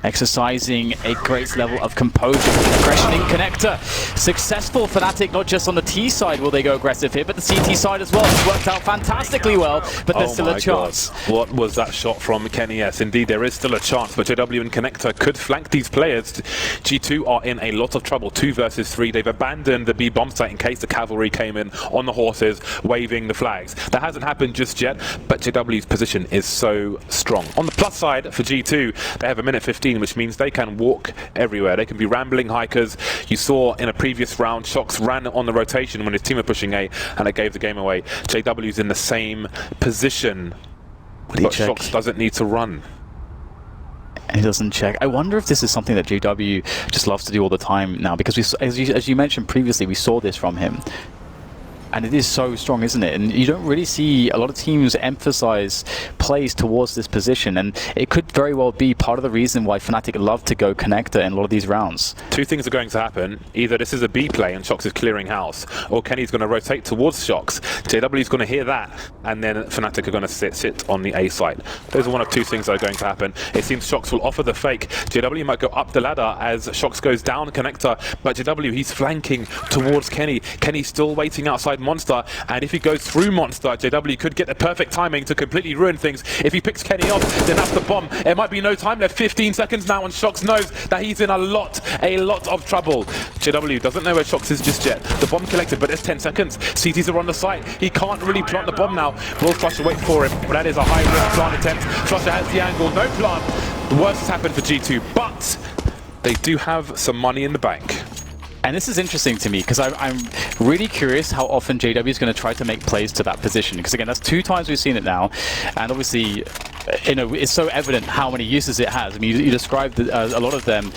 exercising a great level of composure. Aggression in connector. Successful Fnatic, not just on the T side will they go aggressive here, but the CT side as well. It's worked out fantastically well, but there's still a chance. God. What was that shot from Kenny S? Indeed, there is still a chance, but JW and connector could flank these players. G2 are in a lot of trouble. 2 versus 3. They've abandoned the B bomb site in case the cavalry came in on the horses, waving the flags. That hasn't happened just yet, but JW's position is so strong. On the plus side for G2, they have a minute 15, which means they can walk everywhere. They can be rambling hikers. You saw in a previous round, Shox ran on the rotation when his team were pushing A, and it gave the game away. JW's in the same position, but Shox doesn't need to run. And he doesn't check. I wonder if this is something that JW just loves to do all the time now, because as you mentioned previously, we saw this from him. And it is so strong, isn't it? And you don't really see a lot of teams emphasize plays towards this position. And it could very well be part of the reason why Fnatic love to go connector in a lot of these rounds. 2 things are going to happen. Either this is a B play and Shox is clearing house, or Kenny's going to rotate towards Shox. JW's going to hear that, and then Fnatic are going to sit on the A site. Those are one of 2 things that are going to happen. It seems Shox will offer the fake. JW might go up the ladder as Shox goes down connector, but JW, he's flanking towards Kenny. Kenny's still waiting outside Monster, and if he goes through Monster, JW could get the perfect timing to completely ruin things. If he picks Kenny off, then that's the bomb. There might be no time left. 15 seconds now, and Shox knows that he's in a lot of trouble. JW doesn't know where Shox is just yet. The bomb collected, but there's 10 seconds. CTs are on the site. He can't really plant the bomb now. Will Flusher wait for him? But that is a high-risk plant attempt. Flusher has the angle. No plant. The worst has happened for G2, but they do have some money in the bank. And this is interesting to me because I'm really curious how often JW is going to try to make plays to that position. Because again, that's 2 times we've seen it now, and obviously, you know, it's so evident how many uses it has. I mean, you described a lot of them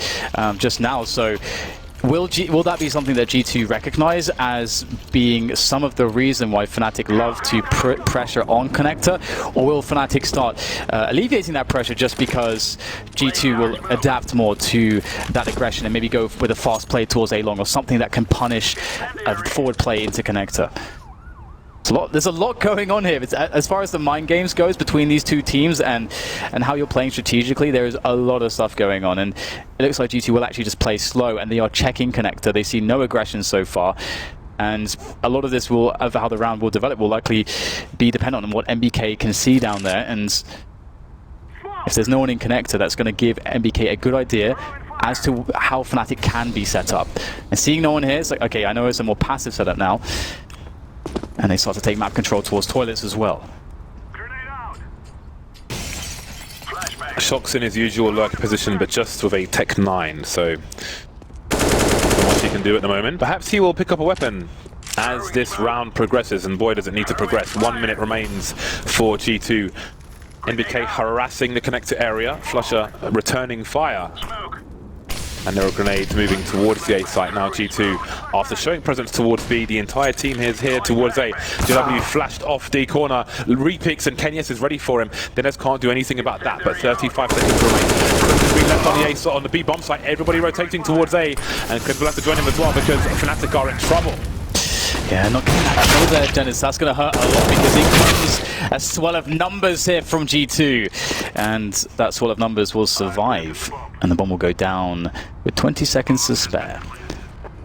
just now. So Will that be something that G2 recognize as being some of the reason why Fnatic love to pressure on Connector? Or will Fnatic start alleviating that pressure just because G2 will adapt more to that aggression and maybe go with a fast play towards A-Long or something that can punish a forward play into Connector? There's a lot going on here. As far as the mind games goes between these two teams and how you're playing strategically, there is a lot of stuff going on, and it looks like G2 will actually just play slow, and they are checking Connector. They see no aggression so far, and a lot of this of how the round will develop will likely be dependent on what MBK can see down there, and if there's no one in Connector, that's going to give MBK a good idea as to how Fnatic can be set up. And seeing no one here, it's like, okay, I know it's a more passive setup now. And they start to take map control towards toilets as well. Shock's in his usual lurker position, but just with a Tech 9, so not much he can do at the moment. Perhaps he will pick up a weapon as this round progresses, and boy does it need to progress. 1 minute remains for G2. NBK harassing the connector area, Flusher returning fire. And there are grenades moving towards the A site now. G2, after showing presence towards B, the entire team is here towards A. JW flashed off D corner, repicks, and Kenyes is ready for him. Denez can't do anything about that, but 35 seconds remain. Crims has been left on the A site, on the B bomb site. Everybody rotating towards A, and Crims will have to join him as well because Fnatic are in trouble. Yeah, not getting that kill there, Dennis. That's going to hurt a lot because it comes a swell of numbers here from G2. And that swell of numbers will survive. And the bomb will go down with 20 seconds to spare.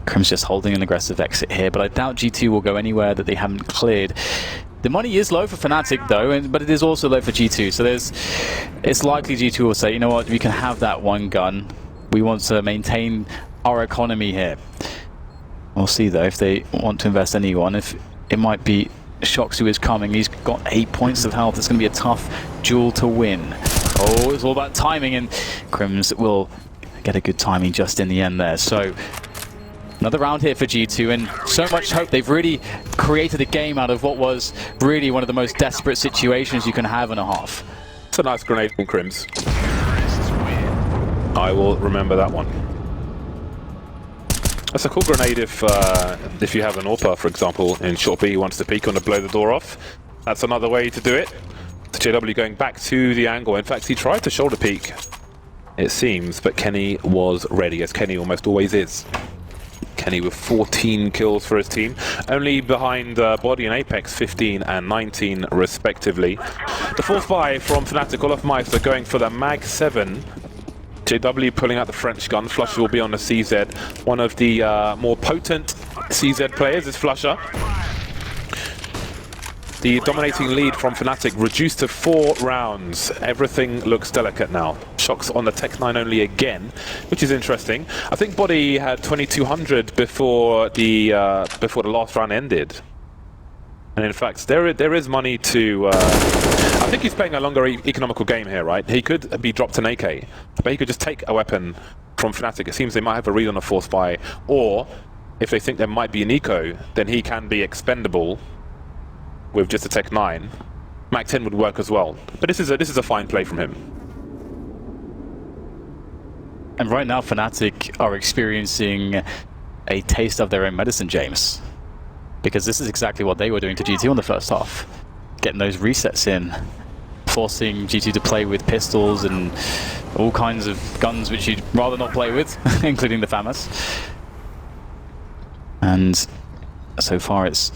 Crim's just holding an aggressive exit here, but I doubt G2 will go anywhere that they haven't cleared. The money is low for Fnatic though, but it is also low for G2. So it's likely G2 will say, you know what, we can have that one gun. We want to maintain our economy here. We'll see though if they want to invest anyone. If it might be Shox who is coming. He's got 8 points of health. It's going to be a tough duel to win. Oh, it's all about timing, and Crims will get a good timing just in the end there. So another round here for G2, and so much hope. They've really created a game out of what was really one of the most desperate situations you can have in a half. It's a nice grenade from Crims. I will remember that one. That's a cool grenade if you have an AWPer, for example, in short B who wants to peek on to blow the door off. That's another way to do it. The JW going back to the angle. In fact, he tried to shoulder peek, it seems, but Kenny was ready, as Kenny almost always is. Kenny with 14 kills for his team, only behind Body and Apex, 15 and 19 respectively. The fourth buy from Fnatic, Olaf Meister going for the Mag 7. JW pulling out the French gun. Flusher will be on the CZ. One of the more potent CZ players is Flusher. The dominating lead from Fnatic reduced to 4 rounds. Everything looks delicate now. Shock's on the Tech 9 only again, which is interesting. I think Body had 2200 before the last round ended. And in fact, there is money to... I think he's playing a longer economical game here, right? He could be dropped an AK, but he could just take a weapon from Fnatic. It seems they might have a read on a fourth buy, or if they think there might be an eco, then he can be expendable with just a Tech 9. Mac 10 would work as well, but this is a fine play from him. And right now, Fnatic are experiencing a taste of their own medicine, James. Because this is exactly what they were doing to G2 in the first half. Getting those resets in, forcing G2 to play with pistols and all kinds of guns which you'd rather not play with, including the FAMAS. And so far it's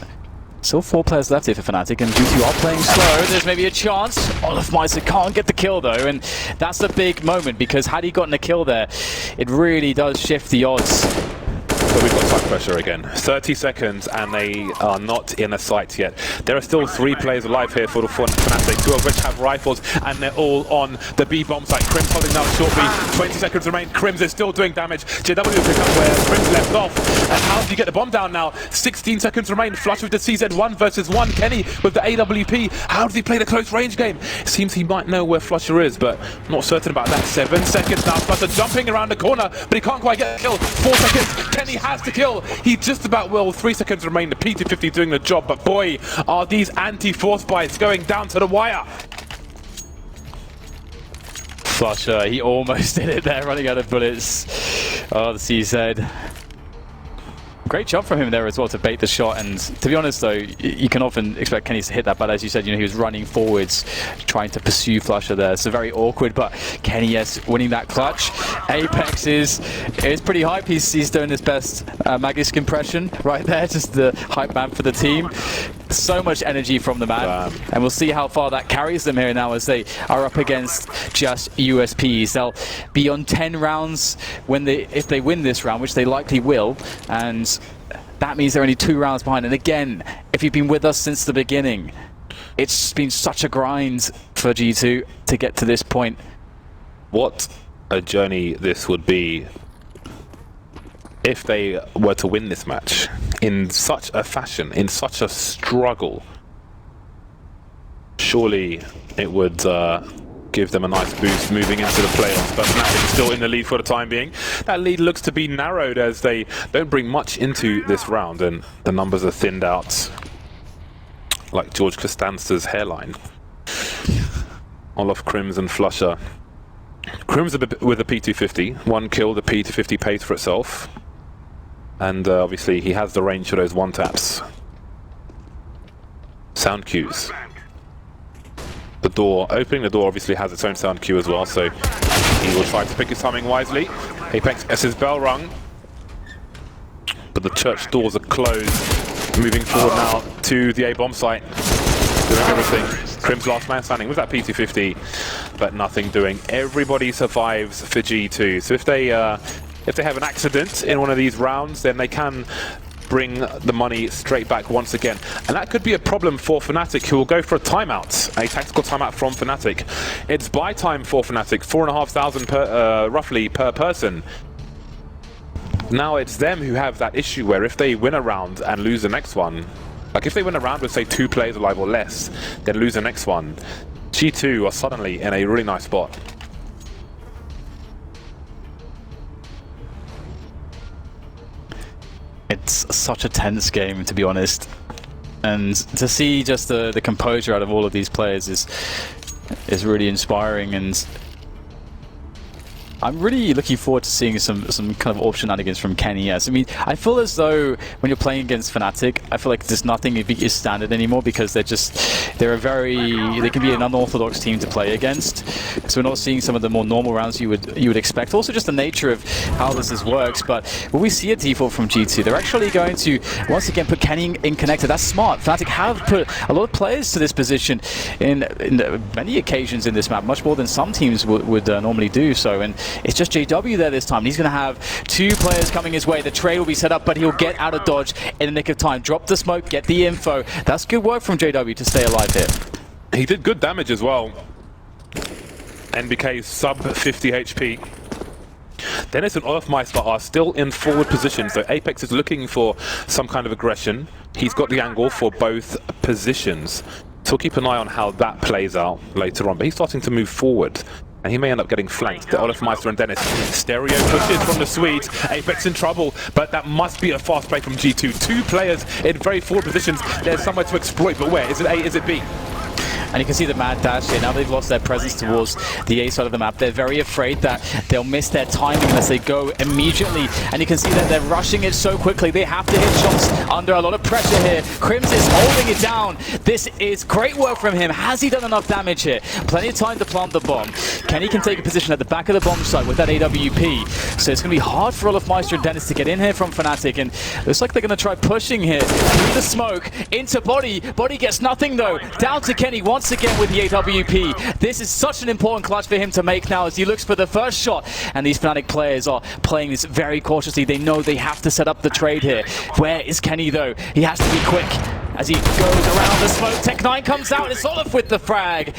still 4 players left here for Fnatic, and G2 are playing slow. There's maybe a chance. Olaf Meister can't get the kill though, and that's a big moment, because had he gotten a kill there, it really does shift the odds. But we've got site pressure again. 30 seconds and they are not in a site yet. There are still 3 players alive here for the Fnatic, 2 of which have rifles, and they're all on the B bomb site. Crims holding down short B. 20 seconds remain. Crims is still doing damage. JW will pick up where Crims left off. And how do you get the bomb down now? 16 seconds remain. Flush with the CZ 1 versus 1. Kenny with the AWP. How does he play the close range game? It seems he might know where Flusher is, but not certain about that. 7 seconds now. Flusher jumping around the corner, but he can't quite get a kill. 4 seconds. Kenny has to kill. He just about will. 3 seconds remain. The P250 doing the job, but boy, are these anti-force bites going down to the wire. Flusher, he almost did it there, running out of bullets. Oh, the CZ. Great job from him there as well to bait the shot, and to be honest though, you can often expect Kenny to hit that, but as you said, he was running forwards, trying to pursue Flusher there, so very awkward, but Kenny, yes, winning that clutch. Apex is pretty hype, he's doing his best Magisk impression right there, just the hype man for the team. So much energy from the man, and we'll see how far that carries them here now as they are up against just USPs. They'll be on 10 rounds if they win this round, which they likely will, and that means they're only 2 rounds behind. And again, if you've been with us since the beginning, it's been such a grind for G2 to get to this point. What a journey this would be if they were to win this match in such a fashion, in such a struggle. Surely it would give them a nice boost moving into the playoffs, but Fnatic is still in the lead for the time being. That lead looks to be narrowed as they don't bring much into this round, and the numbers are thinned out like George Costanza's hairline. Olaf, Crims and Flusher. Crims with a P250, 1 kill, the P250 pays for itself. And obviously he has the range for those one-taps. Sound cues. The door, opening the door obviously has its own sound cue as well, so he will try to pick his timing wisely. Apex gets his bell rung, but the church doors are closed. Moving forward now to the A-bomb site, doing everything. Crim's last man standing with that P250, but nothing doing. Everybody survives for G2, so if they have an accident in one of these rounds, then they can bring the money straight back once again. And that could be a problem for Fnatic, who will go for a timeout, a tactical timeout from Fnatic. It's buy time for Fnatic, 4,500 roughly per person. Now it's them who have that issue where if they win a round and lose the next one, like if they win a round with say 2 players alive or less, then lose the next one, G2 are suddenly in a really nice spot. It's such a tense game, to be honest, and to see just the composure out of all of these players is really inspiring, and I'm really looking forward to seeing some kind of AWP shenanigans from Kenny. Yes, I mean, I feel as though when you're playing against Fnatic, I feel like there's nothing is standard anymore, because they can be an unorthodox team to play against. So we're not seeing some of the more normal rounds you would expect. Also, just the nature of how this works. But when we see a default from G2, they're actually going to once again put Kenny in connector. That's smart. Fnatic have put a lot of players to this position in many occasions in this map, much more than some teams would normally do so. And it's just JW there this time. He's going to have 2 players coming his way. The trade will be set up, but he'll get out of dodge in the nick of time. Drop the smoke, get the info. That's good work from JW to stay alive here. He did good damage as well. NBK sub 50 HP. Dennis and Olafmeister are still in forward position, so Apex is looking for some kind of aggression. He's got the angle for both positions. So we'll keep an eye on how that plays out later on. But he's starting to move forward, and he may end up getting flanked. The Olafmeister and Dennis. Stereo pushes from the Swedes. Apex in trouble, but that must be a fast play from G2. 2 players in very forward positions. There's somewhere to exploit, but where? Is it A, is it B? And you can see the mad dash here. Now they've lost their presence towards the A side of the map. They're very afraid that they'll miss their timing unless they go immediately. And you can see that they're rushing it so quickly. They have to hit shots under a lot of pressure here. Crims is holding it down. This is great work from him. Has he done enough damage here? Plenty of time to plant the bomb. Kenny can take a position at the back of the bomb site with that AWP. So it's going to be hard for Olafmeister and Dennis to get in here from Fnatic. And looks like they're going to try pushing here through the smoke into Body. Body gets nothing though. Down to Kenny once again with the AWP. This is such an important clutch for him to make now as he looks for the first shot. And these Fnatic players are playing this very cautiously. They know they have to set up the trade here. Where is Kenny though? He has to be quick as he goes around the smoke. Tech9 comes out. It's Olaf with the frag.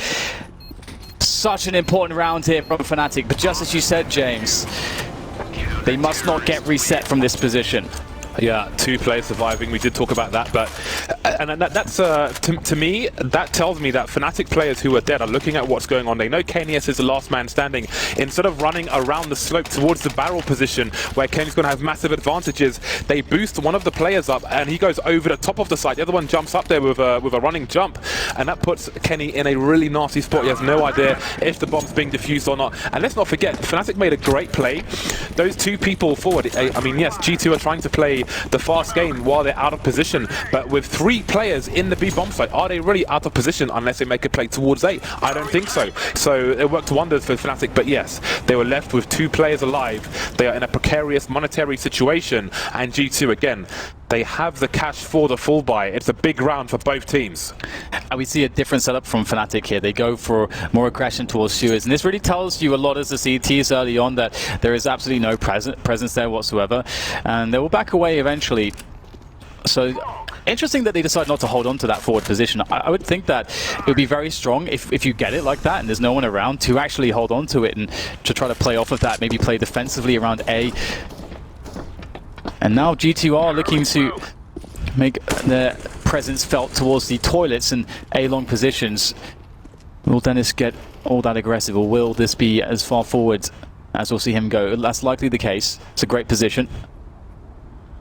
Such an important round here from Fnatic. But just as you said, James, they must not get reset from this position. Yeah, 2 players surviving. We did talk about that, but that's to me, that tells me that Fnatic players who are dead are looking at what's going on. They know KNES is the last man standing. Instead of running around the slope towards the barrel position where Kenny's going to have massive advantages, they boost one of the players up and he goes over the top of the site. The other one jumps up there with a running jump, and that puts Kenny in a really nasty spot. He has no idea if the bomb's being defused or not. And let's not forget, Fnatic made a great play. Those 2 people forward, I mean, yes, G2 are trying to play the fast game while they're out of position. But with 3 players in the B bomb site, are they really out of position unless they make a play towards A? I don't think so. So it worked wonders for Fnatic, but yes, they were left with 2 players alive. They are in a precarious monetary situation, and G2 again, they have the cash for the full buy. It's a big round for both teams. And we see a different setup from Fnatic here. They go for more aggression towards Stewards, and this really tells you a lot as the CTs early on that there is absolutely no presence there whatsoever, and they will back away eventually. So interesting that they decide not to hold on to that forward position. I would think that it would be very strong if you get it like that and there's no one around to actually hold on to it and to try to play off of that, maybe play defensively around A. And now G2 are looking to make their presence felt towards the toilets and A-long positions. Will Dennis get all that aggressive, or will this be as far forward as we'll see him go? That's likely the case. It's a great position.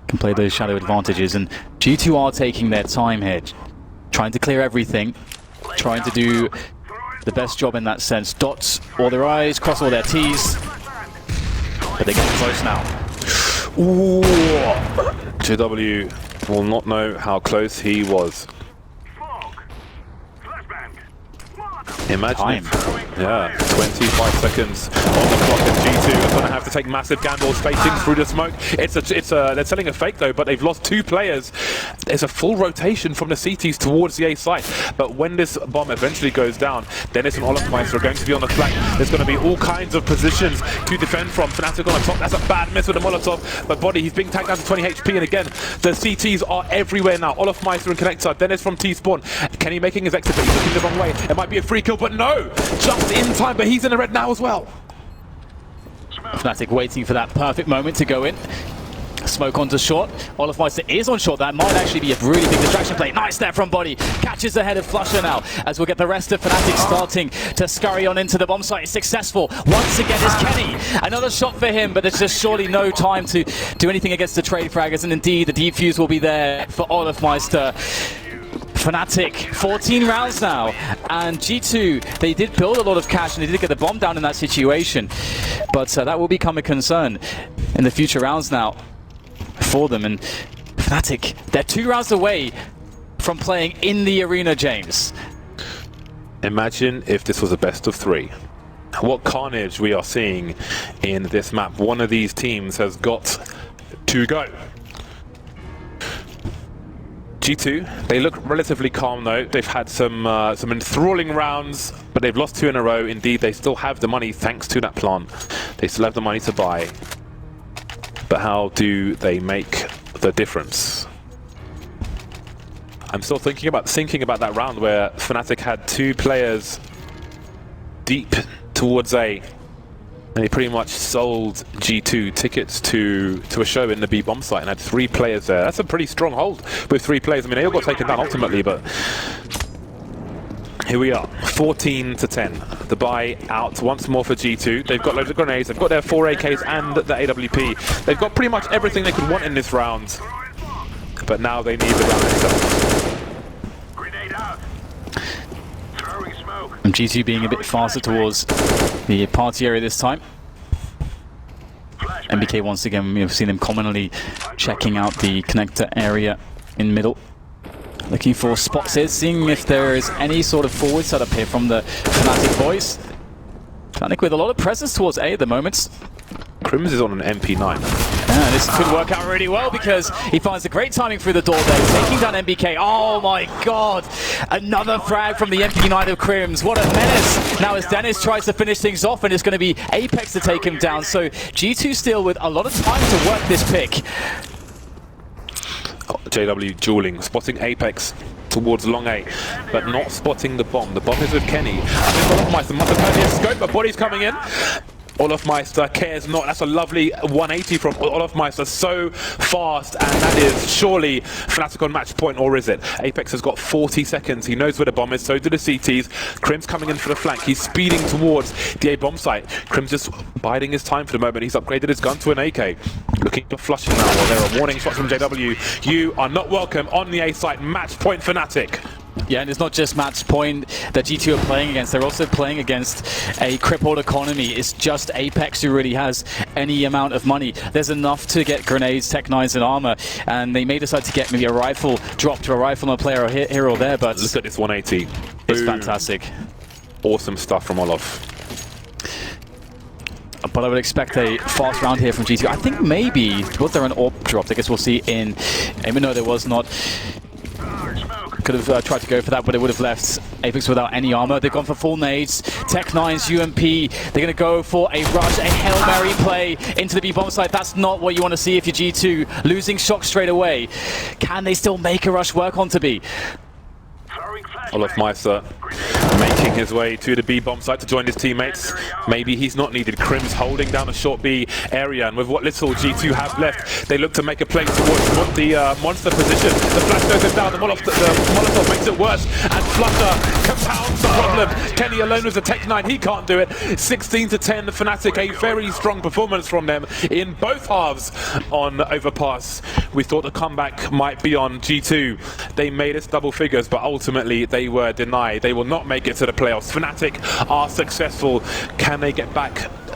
Can play those shadow advantages, and G2 are taking their time here, trying to clear everything, trying to do the best job in that sense. Dots all their I's, cross all their T's, but they're getting close now. Ooh. JW will not know how close he was. Imagine if, yeah, 25 seconds on the clock, and G2 is going to have to take massive gambles facing through the smoke. They're selling a fake though, but they've lost 2 players. There's a full rotation from the CTs towards the A site, but when this bomb eventually goes down, Dennis and Olofmeister are going to be on the flank. There's going to be all kinds of positions to defend from. Fnatic on the top, that's a bad miss with the Molotov, but Body, he's being tagged down to 20 HP, and again, the CTs are everywhere now. Olofmeister and Connector, Dennis from T-Spawn. Kenny making his exit, but he's looking the wrong way. It might be a free kill, but no! Just in time, but he's in the red now as well. Fnatic waiting for that perfect moment to go in. Smoke onto short. Olofmeister is on short. That might actually be a really big distraction play. Nice there from Body. Catches the head of Flusher now, as we'll get the rest of Fnatic starting to scurry on into the bomb site. It's successful. Once again is Kenny. Another shot for him, but there's just surely no time to do anything against the trade fraggers, and indeed the defuse will be there for Olofmeister. Fnatic, 14 rounds now, and G2, they did build a lot of cash and they did get the bomb down in that situation, but that will become a concern in the future rounds now for them. And Fnatic, they're 2 rounds away from playing in the arena, James. Imagine if this was a best of 3. What carnage we are seeing in this map. One of these teams has got to go. G2, they look relatively calm though. They've had some enthralling rounds, but they've lost 2 in a row. Indeed, they still have the money thanks to that plant. They still have the money to buy. But how do they make the difference? I'm still thinking about that round where Fnatic had 2 players deep towards A. And he pretty much sold G2 tickets to a show in the B bomb site and had 3 players there. That's a pretty strong hold with 3 players. I mean, they all got taken down ultimately, but here we are, 14 to 10. The buy out once more for G2. They've got loads of grenades. They've got their 4 AKs and the AWP. They've got pretty much everything they could want in this round, but now they need the round itself. Grenade out. Throwing smoke. And G2 being a bit faster towards the party area this time. MBK once again, we've seen them commonly checking out the connector area in middle. Looking for spots here, seeing if there is any sort of forward setup here from the Fnatic boys. Fnatic with a lot of presence towards A at the moment. Crims is on an MP9. Yeah, this could work out really well because he finds the great timing through the door there, taking down MBK. Oh my god! Another frag from the MP9 of Crims. What a menace! Now as Dennis tries to finish things off, and it's going to be Apex to take him down. So G2 still with a lot of time to work this pick. Oh, JW dueling, spotting Apex towards long A, but not spotting the bomb. The bomb is with Kenny. I think Olofmeister must have had his scope, but Body's coming in. Olofmeister cares not. That's a lovely 180 from Olofmeister. So fast, and that is surely Fnatic on match point, or is it? Apex has got 40 seconds. He knows where the bomb is, so do the CTs. Crim's coming in for the flank. He's speeding towards the A bomb site. Crim's just biding his time for the moment. He's upgraded his gun to an AK. Looking for flushing now. Well, there are warning shots from JW. You are not welcome on the A site. Match point Fnatic. Yeah, and it's not just match point that G2 are playing against. They're also playing against a crippled economy. It's just Apex who really has any amount of money. There's enough to get grenades, tech nines, and armor, and they may decide to get maybe a rifle, drop to a rifle on a player here or there, but Look at this 180. it's Boom. fantastic. Awesome stuff from Olof. But I would expect a fast round here from G2. I think maybe, was there an AWP drop? I guess we'll see in... No, there was not. Could have tried to go for that, but it would have left Apex without any armor. They've gone for full nades, Tech 9's UMP. They're going to go for a rush, a Hail Mary play into the B-bomb site. That's not what you want to see if you're G2. Losing shock straight away. Can they still make a rush work onto B? Olof Meister making his way to the B-bomb site to join his teammates. Maybe he's not needed. Crim's holding down the short B area, and with what little G2 have left, they look to make a play towards the monster position. The flash goes down, the Molotov makes it worse, and Flusher compounds the problem. Kenny alone with the Tech 9, he can't do it. 16-10, Fnatic, a very strong performance from them in both halves on Overpass. We thought the comeback might be on G2. They made us double figures, but ultimately they were denied. They will not make it to the playoffs. Fnatic are successful. Can they get back